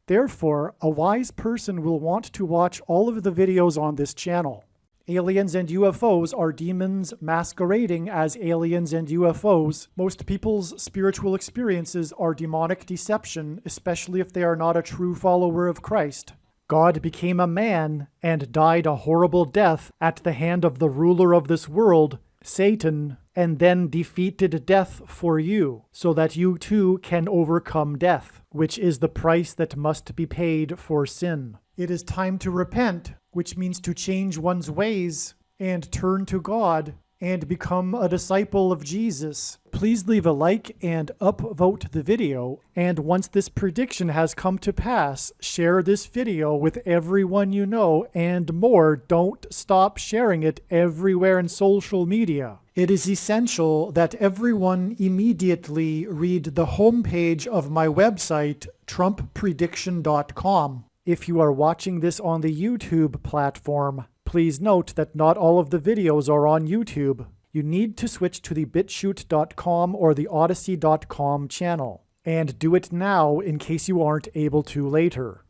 A: Therefore, a wise person will want to watch all of the videos on this channel. Aliens and UFOs are demons masquerading as aliens and UFOs. Most people's spiritual experiences are demonic deception, especially if they are not a true follower of Christ. God became a man and died a horrible death at the hand of the ruler of this world, Satan, and then defeated death for you, so that you too can overcome death, which is the price that must be paid for sin. It is time to repent, which means to change one's ways and turn to God and become a disciple of Jesus. Please leave a like and upvote the video, and once this prediction has come to pass, share this video with everyone you know, and more, don't stop sharing it everywhere in social media. It is essential that everyone immediately read the homepage of my website, TrumpPrediction.com. If you are watching this on the YouTube platform, please note that not all of the videos are on YouTube. You need to switch to the BitChute.com or the Odyssey.com channel. And do it now in case you aren't able to later.